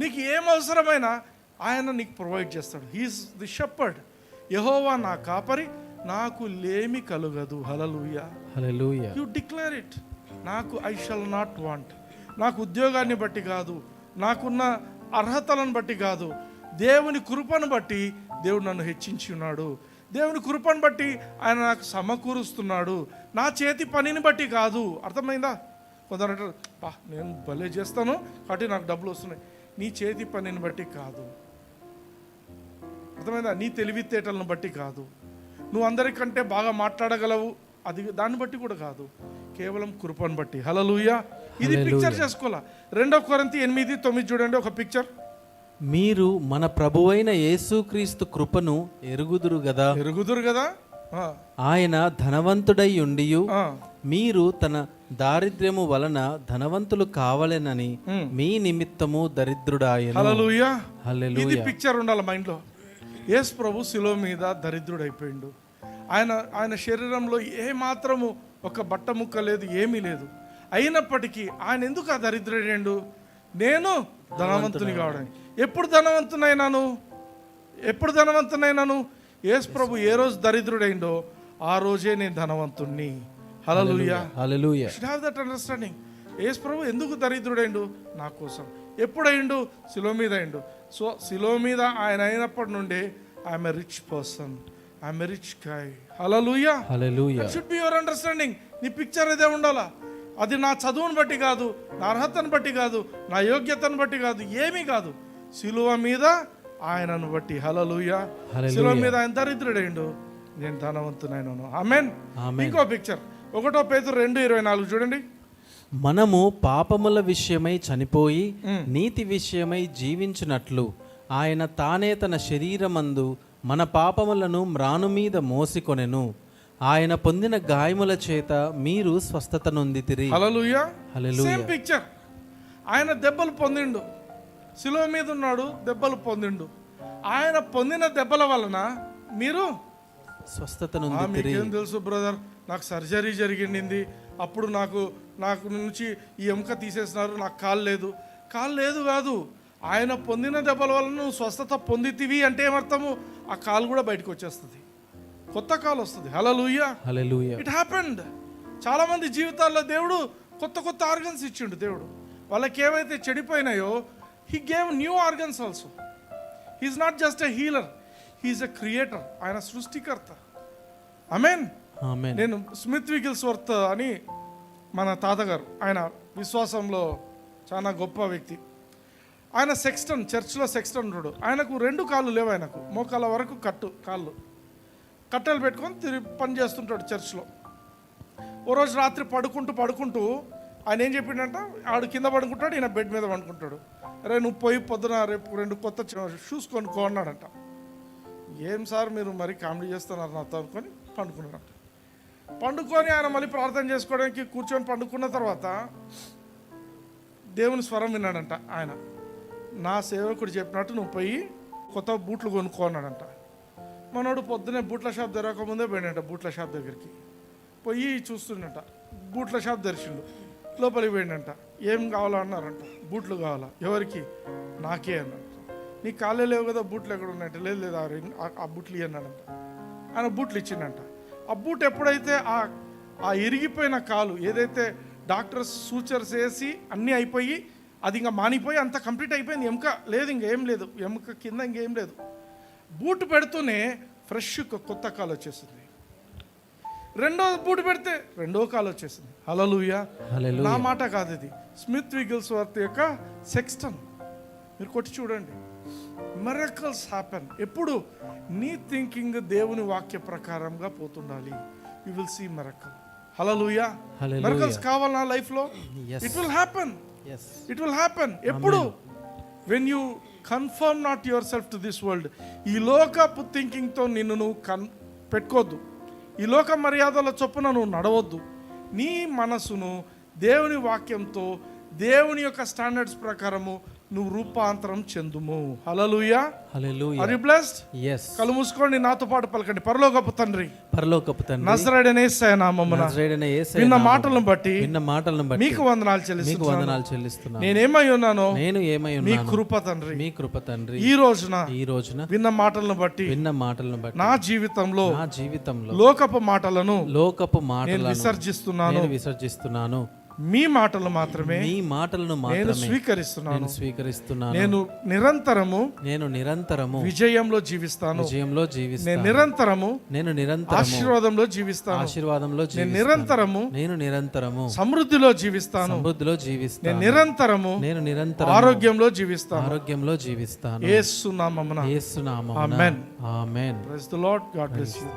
[SPEAKER 1] నీకు ఏం అవసరమైనా ఆయన నీకు ప్రొవైడ్ చేస్తాడు. He's the shepherd. యెహోవా నా కాపరి, నాకు లేమి కలుగదు. హల్లెలూయా.
[SPEAKER 2] హల్లెలూయా.
[SPEAKER 1] You declare it. నాకు ఐ షల్ నాట్ వాంట్. నాకు ఉద్యోగాన్ని బట్టి కాదు, నాకున్న అర్హతలను బట్టి కాదు, దేవుని కృపను బట్టి దేవుడు నన్ను హెచ్చించి ఉన్నాడు. దేవుని కృపను బట్టి ఆయన నాకు సమకూరుస్తున్నాడు, నా చేతి పనిని బట్టి కాదు. అర్థమైందా? కొందరు అంటారు, నేను భలే చేస్తాను కాబట్టి నాకు డబ్బులు వస్తున్నాయి. నీ చేతి పనిని బట్టి కాదు. అర్థమైందా? నీ తెలివితేటలను బట్టి కాదు, నువ్వు అందరికంటే బాగా మాట్లాడగలవు, అది దాన్ని బట్టి కూడా కాదు, కేవలం కృపను బట్టి. హల్లెలూయా. ఇది పిక్చర్ చేసుకోవాలా. 2 కొరింథీ 8:9 చూడండి, ఒక పిక్చర్.
[SPEAKER 2] మీరు మన ప్రభువైన యేసుక్రీస్తు కృపను ఎరుగుదురు గదా.
[SPEAKER 1] ఎరుగుదురు కదా.
[SPEAKER 2] ఆయన ధనవంతుడై ఉండియు
[SPEAKER 1] ఆ,
[SPEAKER 2] మీరు తన దారిద్ర్యము వలన ధనవంతులు కావాలనని మీ నిమిత్తము దరిద్రుడాయను.
[SPEAKER 1] హల్లెలూయా. ఇది
[SPEAKER 2] హల్లెలూయా.
[SPEAKER 1] పిక్చర్ ఉండాలి మైండ్లో. యేసు ప్రభు శిలువ మీద దరిద్రుడైపోయిండు. ఆయన శరీరంలో ఏ మాత్రము ఒక బట్ట ముక్క లేదు, ఏమీ లేదు. అయినప్పటికీ ఆయన ఎందుకు ఆ దరిద్రుడైండు? నేను ధనవంతుని కావడానికి. ఎప్పుడు ధనవంతునైనాను? యేసు ప్రభు ఏ రోజు దరిద్రుడైండో ఆ రోజే నేను ధనవంతుణ్ణి. హల్లెలూయా.
[SPEAKER 2] హల్లెలూయా.
[SPEAKER 1] Should have that understanding. Yesu ప్రభు ఎందుకు దరిద్రుడైండు? నా కోసం. ఎప్పుడైండు? శిలువ మీద అయిండు. సో శిలువ మీద ఆయన అయినప్పటి నుండి I'm a rich person, I'm a rich guy. హల్లెలూయా.
[SPEAKER 2] హల్లెలూయా.
[SPEAKER 1] Should be your understanding. నీ పిక్చర్ ఇదే ఉండాలా. అది నా చదువును బట్టి కాదు, నా అర్హతను బట్టి కాదు, నా యోగ్యతను బట్టి కాదు, ఏమీ కాదు. శిలువ మీద ఆయనను బట్టి. హల్లెలూయా. శిలువ మీద ఆయన దరిద్రుడైండు, నేను ధనవంతునైనాను. ఆమేన్. ఇంకో పిక్చర్ 1 పేతురు 2:24 చూడండి.
[SPEAKER 2] మనము పాపముల విషయమై చనిపోయి నీతి విషయమై జీవించున్నట్లు ఆయన తానే తన శరీరమందు మన పాపములను మ్రాను మీద మోసికొనెను. ఆయన పొందిన గాయముల చేత మీరు స్వస్థత నొందితిరి.
[SPEAKER 1] హల్లెలూయా.
[SPEAKER 2] హల్లెలూయా.
[SPEAKER 1] Same picture. ఆయన దెబ్బలు పొందిండు, శిలువ మీద ఉన్నాడు, దెబ్బలు పొందిండు. ఆయన పొందిన దెబ్బల వలన మీరు
[SPEAKER 2] స్వస్థత నొందితిరి.
[SPEAKER 1] మీకేం తెలుసు బ్రదర్, నాకు సర్జరీ జరిగింది, అప్పుడు నాకు నుంచి ఈ ఎముక తీసేసినారు, నాకు కాలు లేదు కాదు. ఆయన పొందిన దెబ్బల వల్ల నువ్వు స్వస్థత పొందితివి అంటే ఏమర్థము? ఆ కాలు కూడా బయటకు వచ్చేస్తుంది, కొత్త కాలు వస్తుంది. హల్లెలూయా.
[SPEAKER 2] హల్లెలూయా.
[SPEAKER 1] It happened. చాలా మంది జీవితాల్లో దేవుడు కొత్త ఆర్గన్స్ ఇచ్చిండు. దేవుడు వాళ్ళకి ఏవైతే చెడిపోయినాయో he gave new organs also. He is not just a healer, he is a creator. ఆయన సృష్టికర్త. ఆమేన్.
[SPEAKER 2] ఆమేన్.
[SPEAKER 1] నేను స్మిత్ విగిల్స్వర్త్ అని మన తాతగారు, ఆయన విశ్వాసంలో చాలా గొప్ప వ్యక్తి. ఆయన సెక్స్టన్, చర్చ్లో సెక్స్టన్ ఉన్నాడు. ఆయనకు 2 కాళ్ళు లేవు, ఆయనకు మోకాళ్ళ వరకు కాళ్ళు కట్టెలు పెట్టుకొని తిరిగి పని చేస్తుంటాడు చర్చ్లో. ఓ రోజు రాత్రి పడుకుంటూ ఆయన ఏం చెప్పిండంట, ఆడు కింద పడుకుంటాడు, ఈయన బెడ్ మీద పడుకుంటాడు. అరే నువ్వు పోయి పొద్దున రేపు 2 కొత్త షూస్ కొనుక్కో అన్నాడంట. ఏం సార్ మీరు మరి కామెడీ చేస్తున్నారు నాతో అనుకొని పండుకున్నాడంట. పండుకొని ఆయన మళ్ళీ ప్రార్థన చేసుకోవడానికి కూర్చొని పండుకున్న తర్వాత దేవుని స్వరం విన్నాడంట. ఆయన నా సేవకుడు చెప్పినట్టు నువ్వు పోయి కొత్త బూట్లు కొనుక్కో అన్నాడంట. మనోడు పొద్దునే బూట్ల షాప్ తెరవకముందే పోయినట. బూట్ల షాప్ దగ్గరికి పోయి చూస్తుండట. బూట్ల షాప్ తెరిచిండు, లోపలికి పోయిండంట. ఏం కావాలా అన్నారంట. బూట్లు కావాలా? ఎవరికి? నాకే అన్నాడు. నీ కాళ్ళే లేవు కదా, బూట్లు ఎక్కడ ఉన్నాయంట. లేదు ఆ బూట్లు అన్నాడంట. ఆయన బూట్లు ఇచ్చిండంట. ఆ బూట్ ఎప్పుడైతే ఆ ఇరిగిపోయిన కాలు ఏదైతే డాక్టర్స్ సూచర్స్ వేసి అన్నీ అయిపోయి అది ఇంకా మానిపోయి అంత కంప్లీట్ అయిపోయింది, ఎముక లేదు, ఇంకేం లేదు, ఎముక కింద ఇంకేం లేదు. బూట్ పెడుతూనే ఫ్రెష్ కొత్త కాలు వచ్చేసింది. రెండో బూట్ పెడితే రెండో కాలు వచ్చేసింది. హల్లెలూయా. నా మాట కాదు ఇది, స్మిత్ విగిల్స్వర్త్ యొక్క సెక్స్టన్. మీరు కొట్టి చూడండి. Miracles happen. ఎప్పుడు నీ థింకింగ్ దేవుని వాక్య ప్రకారంగా పోతుండాలి. You will see miracle. హల్లెలూయా. మిరకల్స్ కావాలా లైఫ్ లో? It will happen. It will happen. ఎప్పుడు? When you confirm not yourself to this world. ఈ లోకపు థింకింగ్తో నిన్ను నువ్వు పెట్టుకోవద్దు. ఈ లోక మర్యాదల చొప్పున నువ్వు నడవద్దు. నీ మనసును దేవుని వాక్యంతో, దేవుని యొక్క స్టాండర్డ్స్ ప్రకారము నువ్వు రూపాంతరం చెందుము. హల్లెలూయా.
[SPEAKER 2] హల్లెలూయా.
[SPEAKER 1] Are you blessed?
[SPEAKER 2] yes.
[SPEAKER 1] కళ్ళు మూసుకోండి, నాతో పాటు పలకండి. పరలోకపు తండ్రి,
[SPEAKER 2] నజరేయుడైన
[SPEAKER 1] యేసయ్య నామమున విన్న మాటలను బట్టి మీకు వందనాలు చెల్లిస్తున్నాను. నేనేమై ఉన్నానో మీ కృప తండ్రి. ఈ రోజున విన్న మాటలను బట్టి నా జీవితంలో లోకపు మాటలను నేను విసర్జిస్తున్నాను. మీ మాటలు మాత్రమే నేను స్వీకరిస్తున్నాను. నేను నిరంతరము విజయంలో జీవిస్తాను. నేను నిరంతరము ఆశీర్వాదంలో జీవిస్తాను. నేను నిరంతరము సమృద్ధిలో జీవిస్తాను. నేను నిరంతరము ఆరోగ్యంలో జీవిస్తాను. యేసు నామమున. ఆమేన్.
[SPEAKER 2] ఆమేన్.
[SPEAKER 1] Praise the Lord. God bless you.